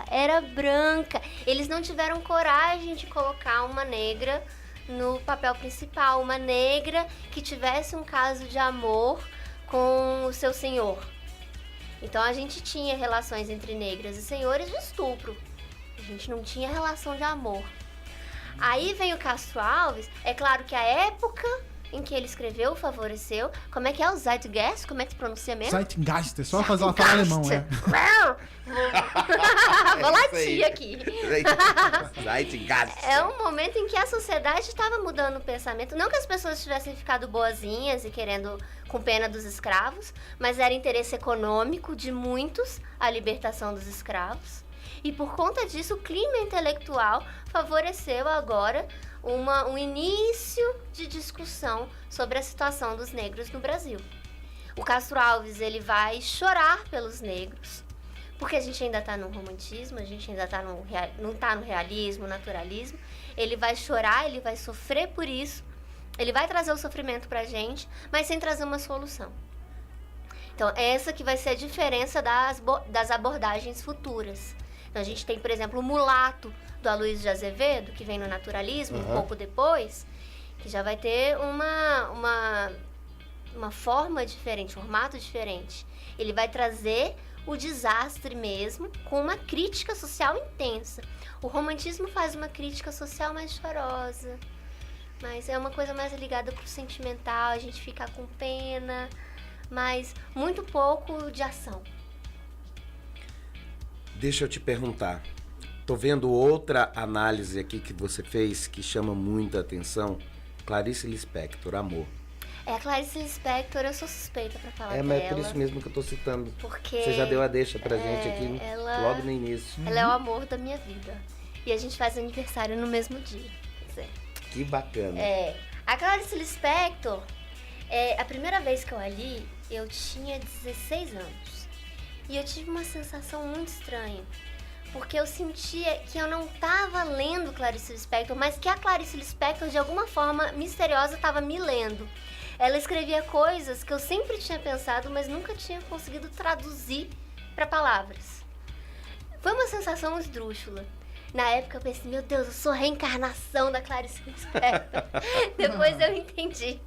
Era branca. Eles não tiveram coragem de colocar uma negra no papel principal. Uma negra que tivesse um caso de amor com o seu senhor. Então a gente tinha relações entre negras e senhores de estupro. A gente não tinha relação de amor. Aí vem o Castro Alves. É claro que a época em que ele escreveu favoreceu. Como é que é o Zeitgeist? Como é que se pronuncia mesmo? Zeitgeist, é só fazer uma fala alemão, é. Vou latir aqui. Zeitgeist. É um momento em que a sociedade estava mudando o pensamento. Não que as pessoas tivessem ficado boazinhas e querendo com pena dos escravos, mas era interesse econômico de muitos a libertação dos escravos. E por conta disso, o clima intelectual favoreceu agora um início de discussão sobre a situação dos negros no Brasil. O Castro Alves, ele vai chorar pelos negros, porque a gente ainda está no romantismo, a gente ainda não está no realismo, naturalismo. Ele vai chorar, ele vai sofrer por isso, ele vai trazer o sofrimento pra gente, mas sem trazer uma solução. Então, essa que vai ser a diferença das abordagens futuras. Então, a gente tem, por exemplo, o Mulato, do Aloysio de Azevedo, que vem no naturalismo, um pouco depois, que já vai ter uma forma diferente, um formato diferente. Ele vai trazer o desastre mesmo, com uma crítica social intensa. O romantismo faz uma crítica social mais chorosa, mas é uma coisa mais ligada pro sentimental, a gente fica com pena, mas muito pouco de ação. Deixa eu te perguntar. Tô vendo outra análise aqui que você fez que chama muita atenção. Clarice Lispector, Amor. É, a Clarice Lispector, eu sou suspeita pra falar dela. Mas é por isso mesmo que eu tô citando. Porque você já deu a deixa pra gente aqui logo no início. Ela é o amor da minha vida. E a gente faz aniversário no mesmo dia. Que bacana. A Clarice Lispector, a primeira vez que eu a li, eu tinha 16 anos. E eu tive uma sensação muito estranha. Porque eu sentia que eu não estava lendo Clarice Lispector, mas que a Clarice Lispector, de alguma forma misteriosa, estava me lendo. Ela escrevia coisas que eu sempre tinha pensado, mas nunca tinha conseguido traduzir para palavras. Foi uma sensação esdrúxula. Na época eu pensei, meu Deus, eu sou a reencarnação da Clarice Lispector. Depois eu entendi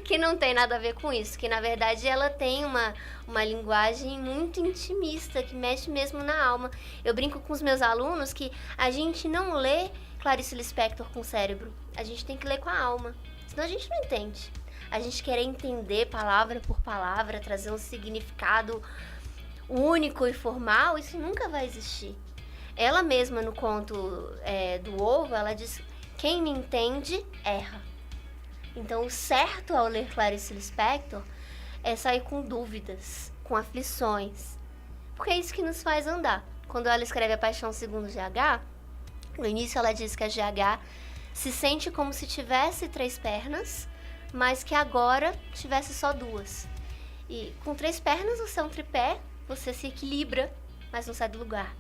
que não tem nada a ver com isso, que na verdade ela tem uma linguagem muito intimista, que mexe mesmo na alma. Eu brinco com os meus alunos que a gente não lê Clarice Lispector com o cérebro, a gente tem que ler com a alma, senão a gente não entende. A gente querer entender palavra por palavra, trazer um significado único e formal, isso nunca vai existir. Ela mesma no conto do Ovo, ela diz, quem me entende, erra. Então, o certo ao ler Clarice Lispector é sair com dúvidas, com aflições. Porque é isso que nos faz andar. Quando ela escreve A Paixão Segundo GH, no início ela diz que a GH se sente como se tivesse 3 pernas, mas que agora tivesse só 2. E com 3 pernas você é um tripé, você se equilibra, mas não sai do lugar.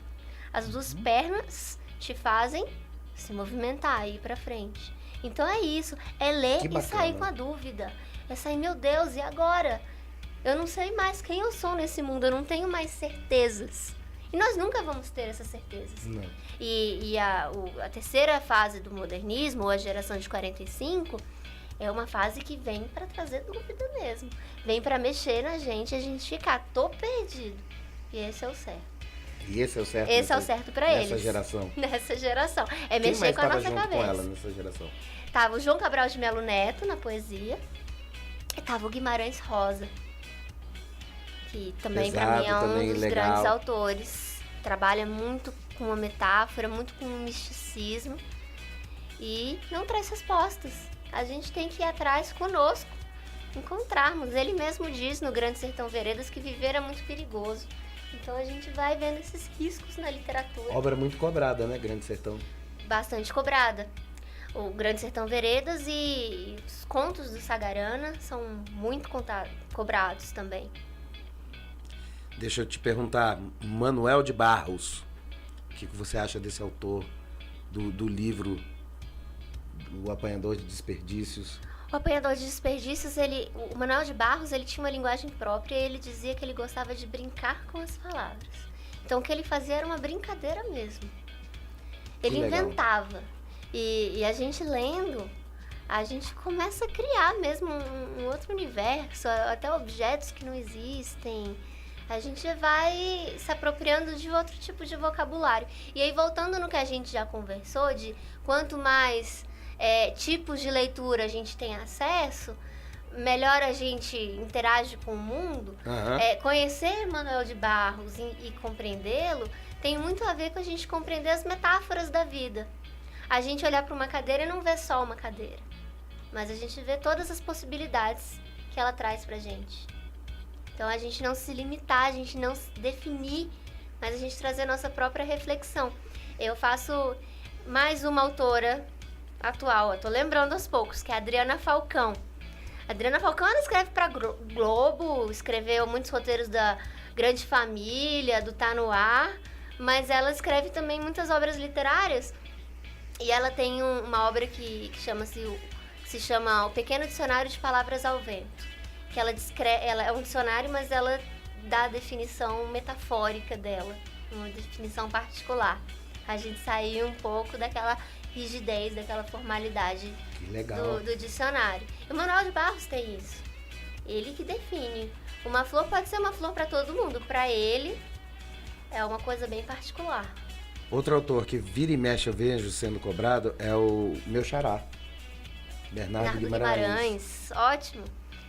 As 2 pernas te fazem se movimentar, ir pra frente. Então é isso, é ler e sair com a dúvida. É sair, meu Deus, e agora? Eu não sei mais quem eu sou nesse mundo, eu não tenho mais certezas. E nós nunca vamos ter essas certezas. Não. E a terceira fase do modernismo, ou a geração de 45, é uma fase que vem para trazer dúvida mesmo. Vem para mexer na gente, a gente ficar, tô perdido. E esse é o certo. E esse é o certo? Esse é o certo pra eles. Nessa geração? Nessa geração. É Quem mexer com a nossa junto cabeça. Com ela nessa geração? Tava o João Cabral de Melo Neto na poesia. E tava o Guimarães Rosa. Que também pra mim é um dos grandes autores. Trabalha muito com uma metáfora, muito com um misticismo. E não traz respostas. A gente tem que ir atrás conosco, encontrarmos. Ele mesmo diz no Grande Sertão Veredas que viver é muito perigoso. Então a gente vai vendo esses riscos na literatura. Obra muito cobrada, né, Grande Sertão? Bastante cobrada. O Grande Sertão Veredas e os contos do Sagarana são muito cobrados também. Deixa eu te perguntar, Manuel de Barros, o que você acha desse autor do livro o Apanhador de Desperdícios. O Apanhador de Desperdícios, o Manuel de Barros, ele tinha uma linguagem própria e ele dizia que ele gostava de brincar com as palavras. Então, o que ele fazia era uma brincadeira mesmo. Ele inventava. E a gente lendo, a gente começa a criar mesmo um outro universo, até objetos que não existem. A gente vai se apropriando de outro tipo de vocabulário. E aí, voltando no que a gente já conversou, de quanto mais tipos de leitura a gente tem acesso, melhor a gente interage com o mundo. Conhecer Manuel de Barros e compreendê-lo tem muito a ver com a gente compreender as metáforas da vida. A gente olhar para uma cadeira e não ver só uma cadeira, mas a gente vê todas as possibilidades que ela traz pra gente. Então, a gente não se limitar, a gente não se definir, mas a gente trazer a nossa própria reflexão. Eu faço mais uma autora atual, eu tô lembrando aos poucos, que é a Adriana Falcão. A Adriana Falcão, ela escreve pra Globo, escreveu muitos roteiros da Grande Família, do Tá No Ar, mas ela escreve também muitas obras literárias. E ela tem uma obra que se chama O Pequeno Dicionário de Palavras ao Vento. Que ela é um dicionário, mas ela dá a definição metafórica dela, uma definição particular. A gente saiu um pouco daquela rigidez, daquela formalidade do dicionário. E o Manuel de Barros tem isso. Ele que define. Uma flor pode ser uma flor para todo mundo. Para ele, é uma coisa bem particular. Outro autor que vira e mexe eu vejo sendo cobrado é o meu xará, Bernardo Guimarães. Ótimo.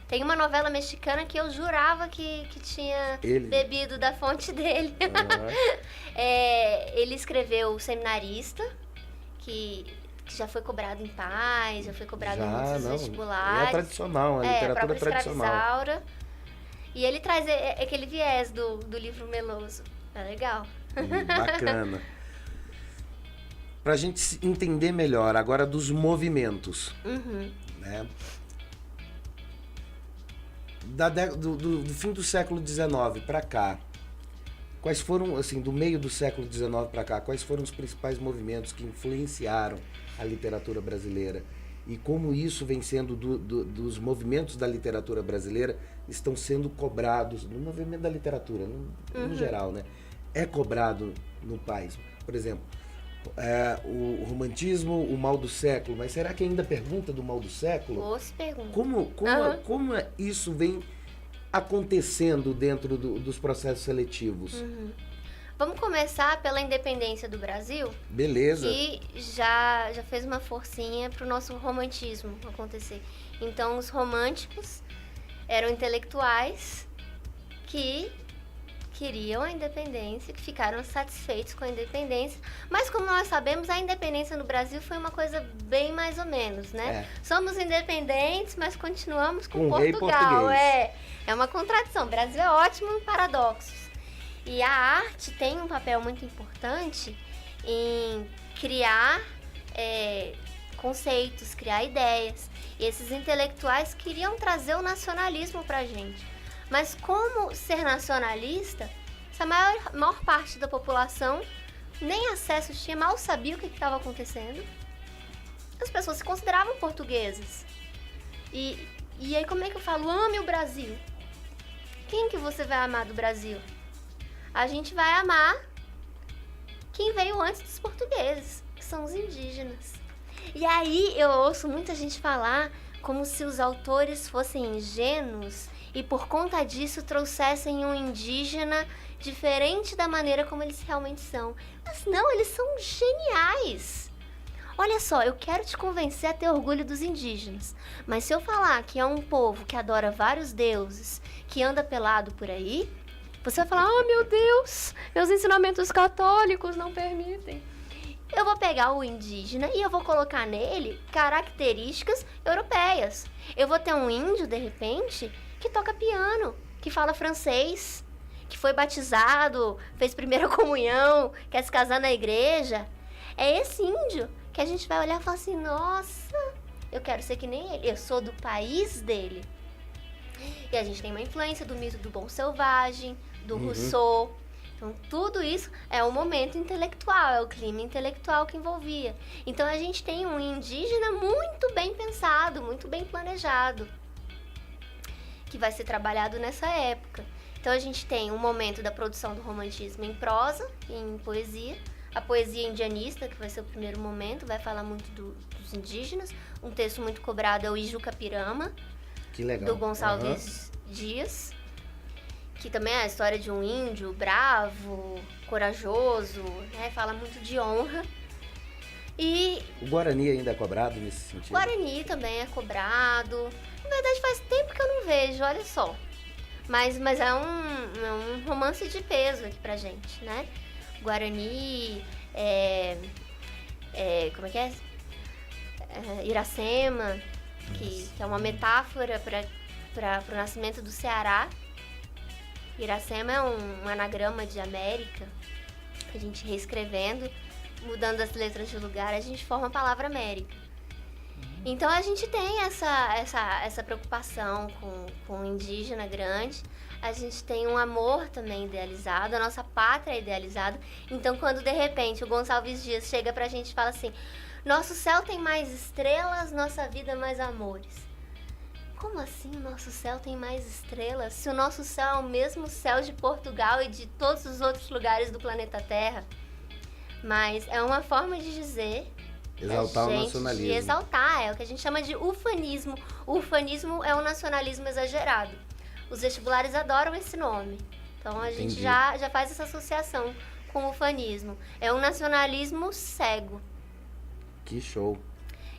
Tem uma novela mexicana que eu jurava que tinha bebido da fonte dele. Ele escreveu O Seminarista, que já foi cobrado em Paz, já foi cobrado em muitos vestibulares. É tradicional, a literatura tradicional. Isaura. E ele traz aquele viés do livro meloso. É legal. Bacana. Pra gente entender melhor agora dos movimentos, né? Do fim do século XIX para cá, quais foram, assim, do meio do século XIX para cá, quais foram os principais movimentos que influenciaram a literatura brasileira? E como isso vem sendo dos movimentos da literatura brasileira estão sendo cobrados no movimento da literatura, no geral, né? É cobrado no país. Por exemplo, o romantismo, o mal do século, mas será que ainda pergunta do mal do século? Ou se pergunta. Como isso vem acontecendo dentro dos processos seletivos? Vamos começar pela independência do Brasil? Beleza. Que já fez uma forcinha para o nosso romantismo acontecer. Então, os românticos eram intelectuais que queriam a independência, que ficaram satisfeitos com a independência. Mas, como nós sabemos, a independência no Brasil foi uma coisa bem mais ou menos, né? Somos independentes, mas continuamos com Portugal. É uma contradição. O Brasil é ótimo em paradoxos. E a arte tem um papel muito importante em criar conceitos, criar ideias. E esses intelectuais queriam trazer o nacionalismo pra gente. Mas como ser nacionalista, essa maior parte da população nem acesso tinha, mal sabia o que estava acontecendo. As pessoas se consideravam portuguesas. E aí como é que eu falo, ame o Brasil? Quem que você vai amar do Brasil? A gente vai amar quem veio antes dos portugueses, que são os indígenas. E aí eu ouço muita gente falar como se os autores fossem ingênuos e por conta disso trouxessem um indígena diferente da maneira como eles realmente são. Mas não, eles são geniais. Olha só, eu quero te convencer a ter orgulho dos indígenas, mas se eu falar que é um povo que adora vários deuses, que anda pelado por aí, você vai falar, oh meu Deus, meus ensinamentos católicos não permitem. Eu vou pegar o indígena e eu vou colocar nele características europeias. Eu vou ter um índio, de repente, que toca piano, que fala francês, que foi batizado, fez primeira comunhão, quer se casar na igreja. É esse índio que a gente vai olhar e falar assim, nossa, eu quero ser que nem ele, eu sou do país dele. E a gente tem uma influência do mito do bom selvagem, do Rousseau, Então, tudo isso é o momento intelectual, é o clima intelectual que envolvia. Então, a gente tem um indígena muito bem pensado, muito bem planejado, que vai ser trabalhado nessa época. Então, a gente tem um momento da produção do romantismo em prosa, em poesia, a poesia indianista, que vai ser o primeiro momento, vai falar muito dos indígenas. Um texto muito cobrado é o Ijucapirama, Que legal. do Gonçalves Dias, que também é a história de um índio bravo, corajoso, né? Fala muito de honra. E O Guarani ainda é cobrado nesse sentido? o Guarani também é cobrado. Na verdade, faz tempo que eu não vejo, olha só. Mas é um romance de peso aqui pra gente, né? Guarani, como é que é? Iracema, que é uma metáfora para o nascimento do Ceará. Iracema é um anagrama de América, que a gente reescrevendo, mudando as letras de lugar, a gente forma a palavra América. Então a gente tem essa preocupação com o indígena grande, a gente tem um amor também idealizado, a nossa pátria é idealizada. Então quando de repente o Gonçalves Dias chega pra gente e fala assim: nosso céu tem mais estrelas, nossa vida mais amores. Como assim o nosso céu tem mais estrelas? Se o nosso céu é o mesmo céu de Portugal e de todos os outros lugares do planeta Terra. Mas é uma forma de dizer... Exaltar o nacionalismo. De exaltar, é o que a gente chama de ufanismo. O ufanismo é um nacionalismo exagerado. Os vestibulares adoram esse nome. Então a gente já faz essa associação com o ufanismo. É um nacionalismo cego. Que show.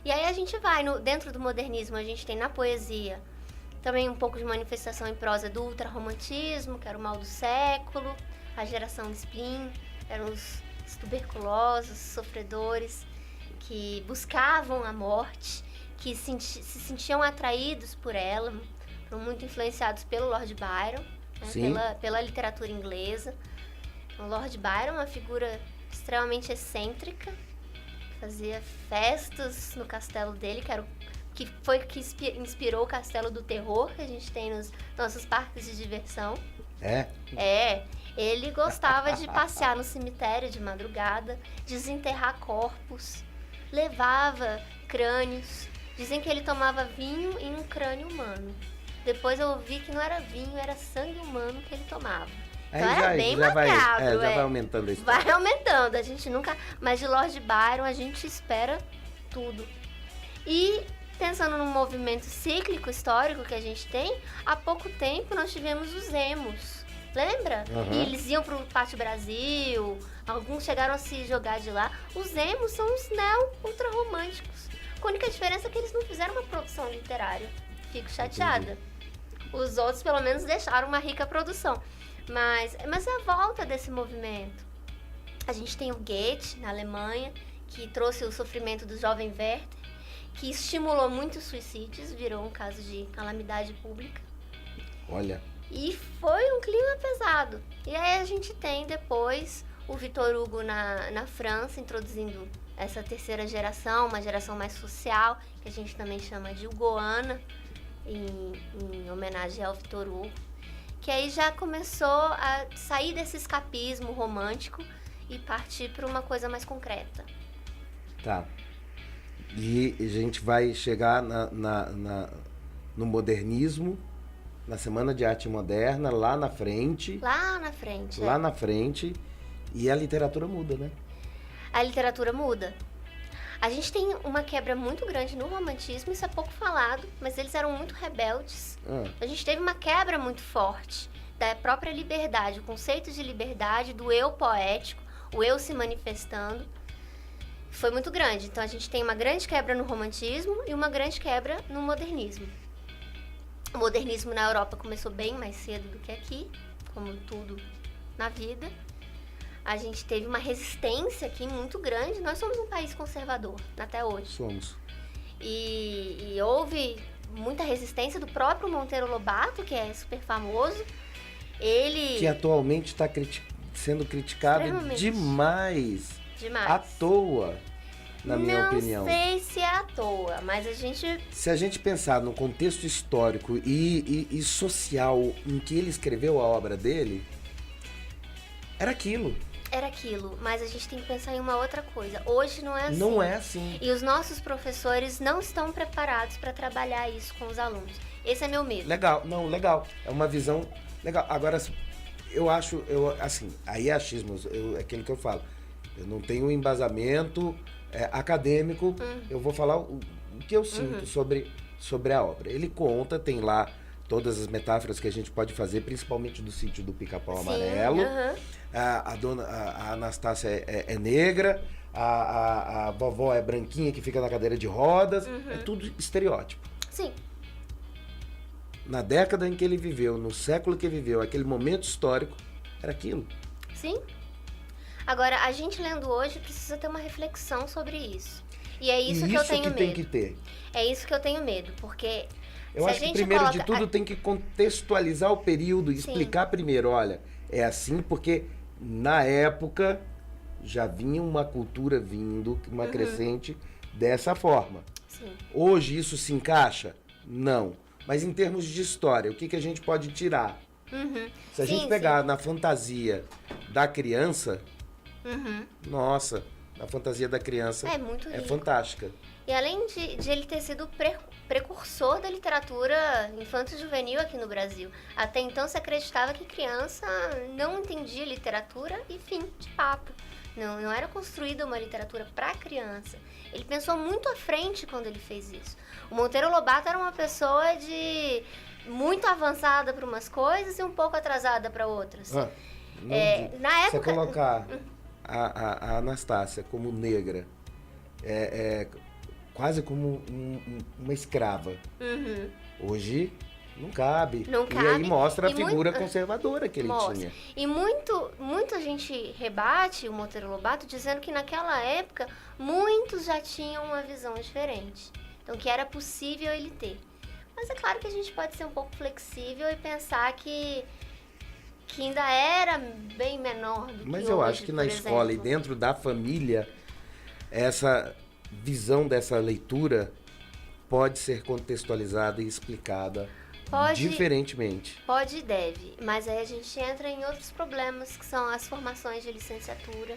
E aí a gente vai, dentro do modernismo, a gente tem na poesia também um pouco de manifestação em prosa do ultrarromantismo, que era o mal do século, a geração Spleen, eram os tuberculosos, sofredores, que buscavam a morte, que se sentiam atraídos por ela, foram muito influenciados pelo Lord Byron, né, pela literatura inglesa. O Lord Byron é uma figura extremamente excêntrica, fazia festas no castelo dele, que foi que inspirou o Castelo do Terror, que a gente tem nos nossos parques de diversão. Ele gostava de passear no cemitério de madrugada, desenterrar corpos, levava crânios. Dizem que ele tomava vinho em um crânio humano. Depois eu ouvi que não era vinho, era sangue humano que ele tomava. Então era bem macabro. Já vai aumentando a história. Vai aumentando, a gente nunca... Mas de Lord Byron a gente espera tudo. E pensando num movimento cíclico histórico que a gente tem, há pouco tempo nós tivemos os emos. Lembra? Uhum. E eles iam pro Pátio Brasil, alguns chegaram a se jogar de lá. Os emos são os neo-ultrarromânticos. A única diferença é que eles não fizeram uma produção literária. Fico chateada. Os outros, pelo menos, deixaram uma rica produção. Mas é a volta desse movimento. A gente tem o Goethe, na Alemanha, que trouxe o sofrimento do jovem Werther, que estimulou muitos suicídios, virou um caso de calamidade pública. Olha. E foi um clima pesado. E aí a gente tem depois o Victor Hugo na França, introduzindo essa terceira geração, uma geração mais social, que a gente também chama de Hugoana, em homenagem ao Victor Hugo. Que aí já começou a sair desse escapismo romântico e partir para uma coisa mais concreta. Tá. E a gente vai chegar no modernismo, na Semana de Arte Moderna, lá na frente. Lá na frente. Lá na frente. E a literatura muda, né? A literatura muda. A gente tem uma quebra muito grande no romantismo, isso é pouco falado, mas eles eram muito rebeldes. A gente teve uma quebra muito forte da própria liberdade, o conceito de liberdade, do eu poético, o eu se manifestando. Foi muito grande. Então a gente tem uma grande quebra no romantismo e uma grande quebra no modernismo. O modernismo na Europa começou bem mais cedo do que aqui, como tudo na vida. A gente teve uma resistência aqui muito grande. Nós somos um país conservador, até hoje. Somos. E houve muita resistência do próprio Monteiro Lobato, que é super famoso. Ele... Que atualmente está sendo criticado demais. À toa, na minha opinião. Não sei se é à toa, mas a gente... Se a gente pensar no contexto histórico e social em que ele escreveu a obra dele... era aquilo. Era aquilo, mas a gente tem que pensar em uma outra coisa. Hoje não é assim. Não é assim. E os nossos professores não estão preparados para trabalhar isso com os alunos. Esse é meu medo. Legal, não, legal. É uma visão legal. Agora, eu acho, assim, aí é achismo, é aquilo que eu falo. Eu não tenho um embasamento acadêmico, eu vou falar o que eu sinto sobre a obra. Ele conta, tem lá todas as metáforas que a gente pode fazer, principalmente do sítio do Pica-Pau Amarelo. A Anastácia é negra, a vovó é branquinha que fica na cadeira de rodas. É tudo estereótipo. Sim. Na década em que ele viveu, no século que viveu, aquele momento histórico, era aquilo. Sim. Agora, a gente lendo hoje precisa ter uma reflexão sobre isso. E é isso que eu tenho medo. Tem que ter. É isso que eu tenho medo, porque eu acho que primeiro de tudo tem que contextualizar o período, explicar primeiro, olha, é assim porque na época já vinha uma cultura vindo, uma crescente dessa forma. Sim. Hoje isso se encaixa? Não. Mas em termos de história, o que a gente pode tirar? Se a gente pegar na fantasia da criança, nossa, a fantasia da criança é fantástica. E além de ele ter sido precursor da literatura infanto-juvenil aqui no Brasil, até então se acreditava que criança não entendia literatura e fim de papo. Não era construída uma literatura para criança. Ele pensou muito à frente quando ele fez isso. O Monteiro Lobato era uma pessoa muito avançada para umas coisas e um pouco atrasada para outras. Na época, você colocar a Anastácia como negra, quase como uma escrava. Hoje não cabe. E aí mostra a figura conservadora que ele tinha. E muita gente rebate o Monteiro Lobato dizendo que naquela época muitos já tinham uma visão diferente. Então que era possível ele ter. Mas é claro que a gente pode ser um pouco flexível e pensar que ainda era bem menor do que hoje. Mas eu acho que na escola e dentro da família, essa visão dessa leitura pode ser contextualizada e explicada diferentemente. Pode e deve, mas aí a gente entra em outros problemas, que são as formações de licenciatura,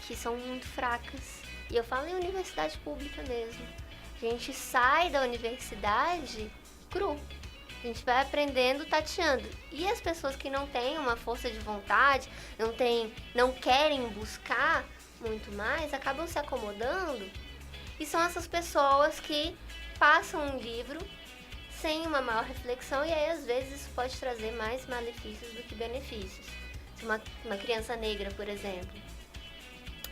que são muito fracas. E eu falo em universidade pública mesmo. A gente sai da universidade cru. A gente vai aprendendo tateando. E as pessoas que não têm uma força de vontade, não querem buscar muito mais, acabam se acomodando. E são essas pessoas que passam um livro sem uma maior reflexão, e aí às vezes isso pode trazer mais malefícios do que benefícios. Se uma criança negra, por exemplo,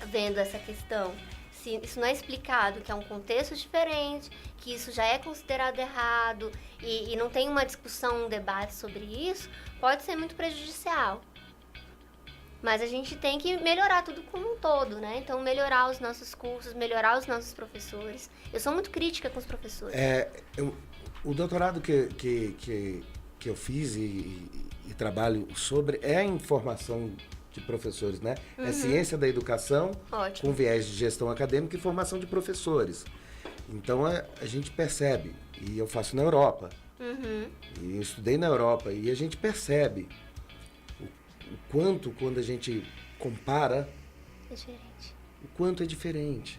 vendo essa questão, se isso não é explicado, que é um contexto diferente, que isso já é considerado errado, e não tem uma discussão, um debate sobre isso, pode ser muito prejudicial. Mas a gente tem que melhorar tudo como um todo, né? Então, melhorar os nossos cursos, melhorar os nossos professores. Eu sou muito crítica com os professores. O doutorado que eu fiz e trabalho sobre é em formação de professores, né? É ciência da educação, com viés de gestão acadêmica e formação de professores. Então, a gente percebe, e eu faço na Europa, e eu estudei na Europa, e a gente percebe o quanto, quando a gente compara, o quanto é diferente.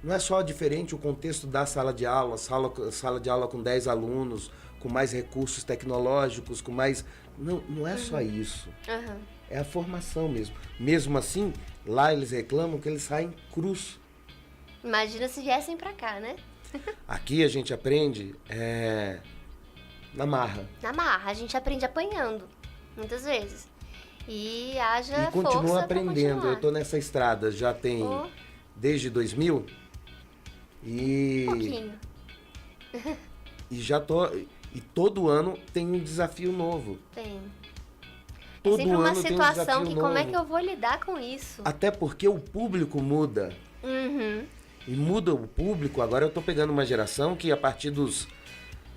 Não é só diferente o contexto da sala de aula, sala de aula com 10 alunos, com mais recursos tecnológicos, com mais... Não é só isso. É a formação mesmo. Mesmo assim, lá eles reclamam que eles saem crus. Imagina se viessem pra cá, né? Aqui a gente aprende na marra. Na marra. A gente aprende apanhando, muitas vezes. E haja força. E continua aprendendo. Eu tô nessa estrada já tem desde 2000. E pouquinho. E já tô... E todo ano tem um desafio novo. Tem. Todo sempre uma ano situação tem um desafio que novo. como é que eu vou lidar com isso? Até porque o público muda. E muda o público. Agora eu tô pegando uma geração que a partir dos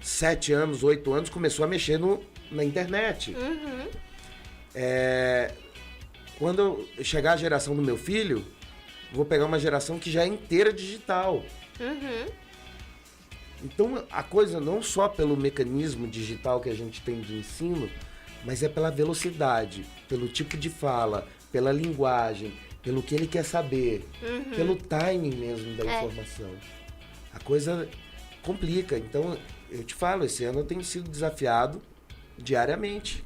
7 anos, 8 anos, começou a mexer na internet. Quando chegar a geração do meu filho, vou pegar uma geração que já é inteira digital. Então, a coisa não só pelo mecanismo digital que a gente tem de ensino, mas é pela velocidade, pelo tipo de fala, pela linguagem, pelo que ele quer saber, pelo timing mesmo da informação. A coisa complica. Então, eu te falo, esse ano eu tenho sido desafiado diariamente.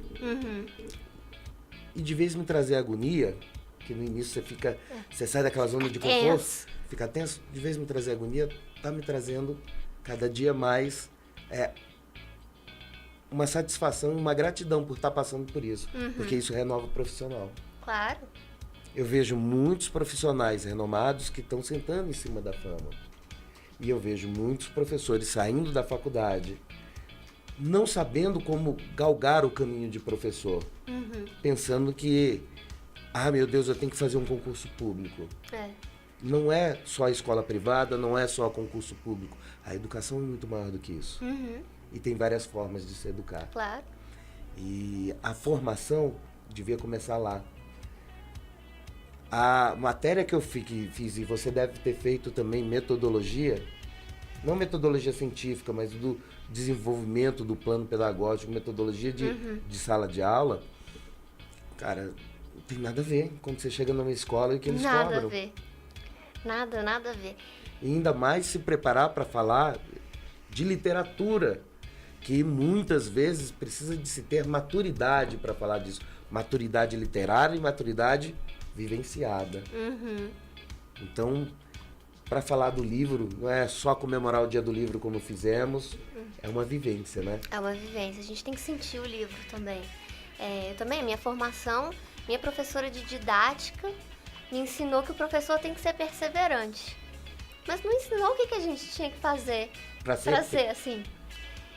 E de vez me trazer agonia, que no início você sai daquela zona de conforto, fica tenso, de vez me trazer agonia, tá me trazendo cada dia mais uma satisfação, uma gratidão por estar passando por isso, porque isso renova o profissional. Claro. Eu vejo muitos profissionais renomados que estão sentando em cima da fama. E eu vejo muitos professores saindo da faculdade, não sabendo como galgar o caminho de professor, pensando que, meu Deus, eu tenho que fazer um concurso público. Não é só a escola privada, não é só concurso público. A educação é muito maior do que isso. E tem várias formas de se educar. Claro. E a formação devia começar lá. A matéria que eu fiz, e você deve ter feito também metodologia, não metodologia científica, mas do desenvolvimento do plano pedagógico, metodologia de sala de aula, cara, não tem nada a ver quando você chega numa escola e que eles cobram. Nada a ver. Nada a ver. E ainda mais se preparar para falar de literatura, que muitas vezes precisa de se ter maturidade para falar disso. Maturidade literária e maturidade vivenciada. Então, para falar do livro, não é só comemorar o dia do livro como fizemos, é uma vivência, né? É uma vivência, a gente tem que sentir o livro também. Também, a minha formação, minha professora de didática me ensinou que o professor tem que ser perseverante. Mas não ensinou o que a gente tinha que fazer para ser assim.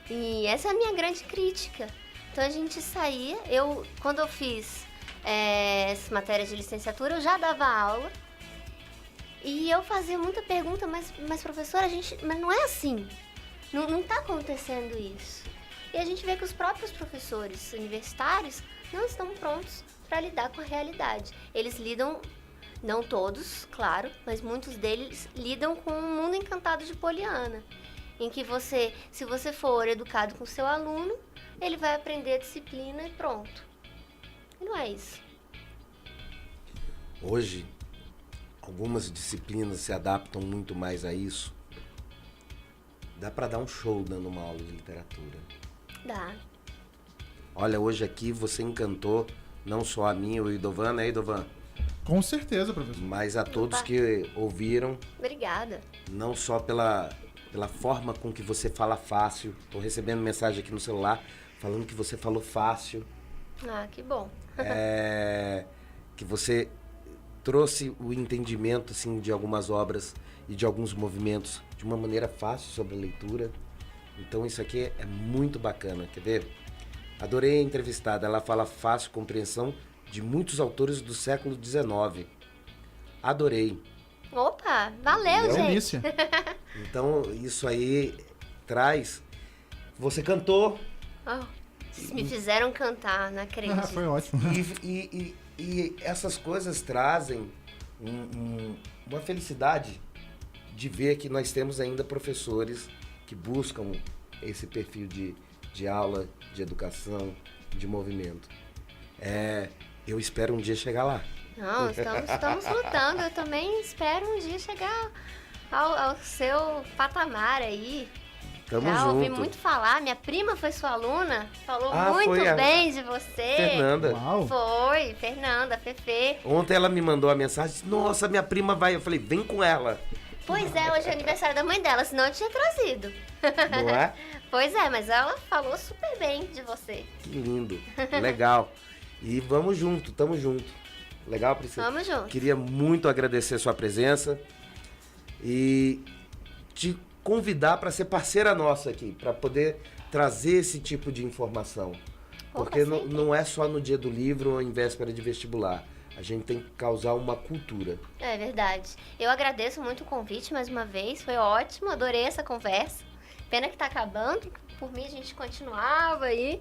E essa é a minha grande crítica. Então a gente saía, quando eu fiz essa matéria de licenciatura, eu já dava aula. E eu fazia muita pergunta, mas professora, mas não é assim. Não está acontecendo isso. E a gente vê que os próprios professores universitários não estão prontos para lidar com a realidade. Eles lidam, não todos, claro, mas muitos deles lidam com um mundo encantado de Poliana. Em que se você for educado com o seu aluno, ele vai aprender a disciplina e pronto. E não é isso. Hoje, algumas disciplinas se adaptam muito mais a isso. Dá para dar um show dando uma aula de literatura. Dá. Olha, hoje aqui você encantou não só a mim, o Idovan, né, Idovan? Com certeza, professor. Mas a todos que ouviram. Obrigada. Não só pela forma com que você fala fácil. Estou recebendo mensagem aqui no celular falando que você falou fácil. Que bom. Que você trouxe o entendimento assim, de algumas obras e de alguns movimentos de uma maneira fácil sobre a leitura. Então isso aqui é muito bacana. Quer ver? Adorei a entrevistada. Ela fala fácil compreensão de muitos autores do século XIX. Adorei. Opa, valeu, gente. Então, isso aí traz... Você cantou. Vocês me fizeram cantar, não acredito. Foi ótimo. E essas coisas trazem uma felicidade de ver que nós temos ainda professores que buscam esse perfil de aula, de educação, de movimento. Eu espero um dia chegar lá. Não, estamos lutando. Eu também espero um dia chegar ao seu patamar aí. Tamo Já junto. ouvi muito falar. Minha prima foi sua aluna. Falou muito foi bem de você. Fernanda. Uau. Foi, Fernanda, Fefe. Ontem ela me mandou a mensagem. Nossa, minha prima vai. Eu falei, vem com ela. Pois é, hoje é aniversário da mãe dela, senão eu tinha trazido. Não é? Pois é, mas ela falou super bem de você. Que lindo. Legal. E vamos junto, tamo junto. Legal, Priscila? Vamos junto. Queria muito agradecer a sua presença e te convidar para ser parceira nossa aqui, para poder trazer esse tipo de informação. Porque não é só no dia do livro ou em véspera de vestibular. A gente tem que causar uma cultura. É verdade. Eu agradeço muito o convite mais uma vez. Foi ótimo, adorei essa conversa. Pena que tá acabando. Por mim, a gente continuava aí.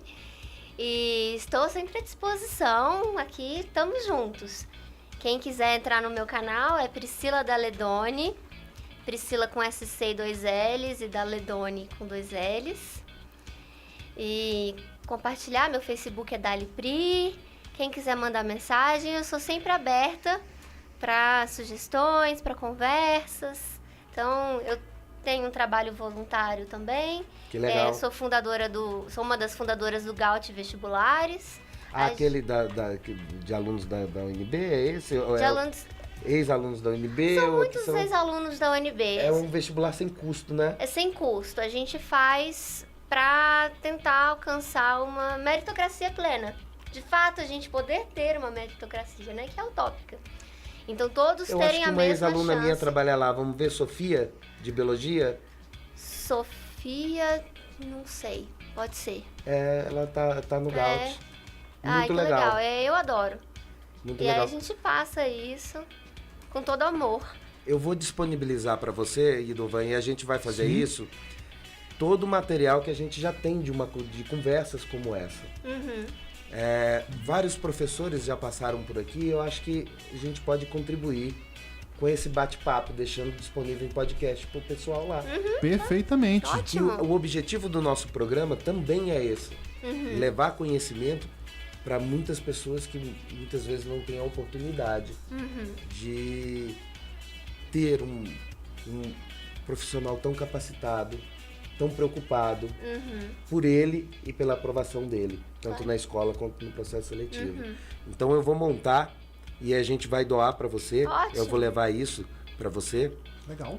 E estou sempre à disposição. Aqui, estamos juntos. Quem quiser entrar no meu canal é Priscila Daledoni. Priscila com SC e 2 L's e Daledoni com 2 L's. E compartilhar, meu Facebook é Dali Pri. Quem quiser mandar mensagem, eu sou sempre aberta para sugestões, para conversas. Então, eu tenho um trabalho voluntário também. Que legal. Sou uma das fundadoras do Gaut Vestibulares. Aquele de alunos da UNB, é esse? De alunos... Ex-alunos da UNB? São muitos ex-alunos da UNB. É um vestibular sem custo, né? É sem custo. A gente faz para tentar alcançar uma meritocracia plena. De fato, a gente poder ter uma meritocracia, né? Que é utópica. Então, todos terem a mesma chance. Eu acho que uma ex-aluna minha trabalha lá. Vamos ver, Sofia, de Biologia? Sofia, não sei. Pode ser. Ela tá no Gaut. Muito que legal. Eu adoro. Muito e legal. aí a gente passa isso com todo amor. Eu vou disponibilizar para você, Idovan, e a gente vai fazer isso, todo o material que a gente já tem de conversas como essa. Uhum. Vários professores já passaram por aqui, eu acho que a gente pode contribuir com esse bate-papo, deixando disponível em podcast pro pessoal lá. Uhum. Perfeitamente. Ótimo. E o objetivo do nosso programa também é esse, levar conhecimento para muitas pessoas que muitas vezes não têm a oportunidade de ter um profissional tão capacitado, tão preocupado por ele e pela aprovação dele, tanto na escola quanto no processo seletivo. Então eu vou montar e a gente vai doar para você. Ótimo. Eu vou levar isso para você. Legal.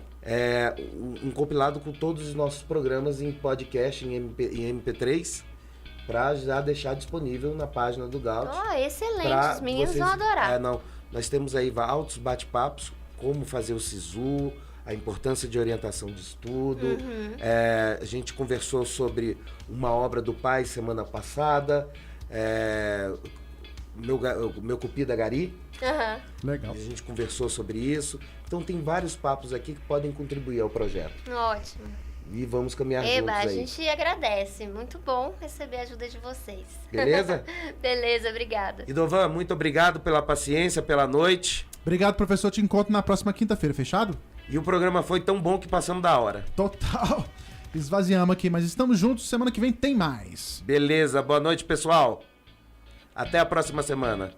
Um compilado com todos os nossos programas em podcast, em MP3, para já deixar disponível na página do Gaut. Excelente, os meninos vão adorar. Nós temos aí altos bate-papos, como fazer o SISU, a importância de orientação de estudo. A gente conversou sobre uma obra do pai semana passada, meu Cupi da Gari. Legal. A gente conversou sobre isso. Então tem vários papos aqui que podem contribuir ao projeto. Ótimo. E vamos caminhar juntos aí. A gente agradece. Muito bom receber a ajuda de vocês. Beleza? Beleza, obrigada. Idovan, muito obrigado pela paciência, pela noite. Obrigado, professor. Te encontro na próxima quinta-feira, fechado? E o programa foi tão bom que passamos da hora. Total. Esvaziamos aqui, mas estamos juntos. Semana que vem tem mais. Beleza. Boa noite, pessoal. Até a próxima semana.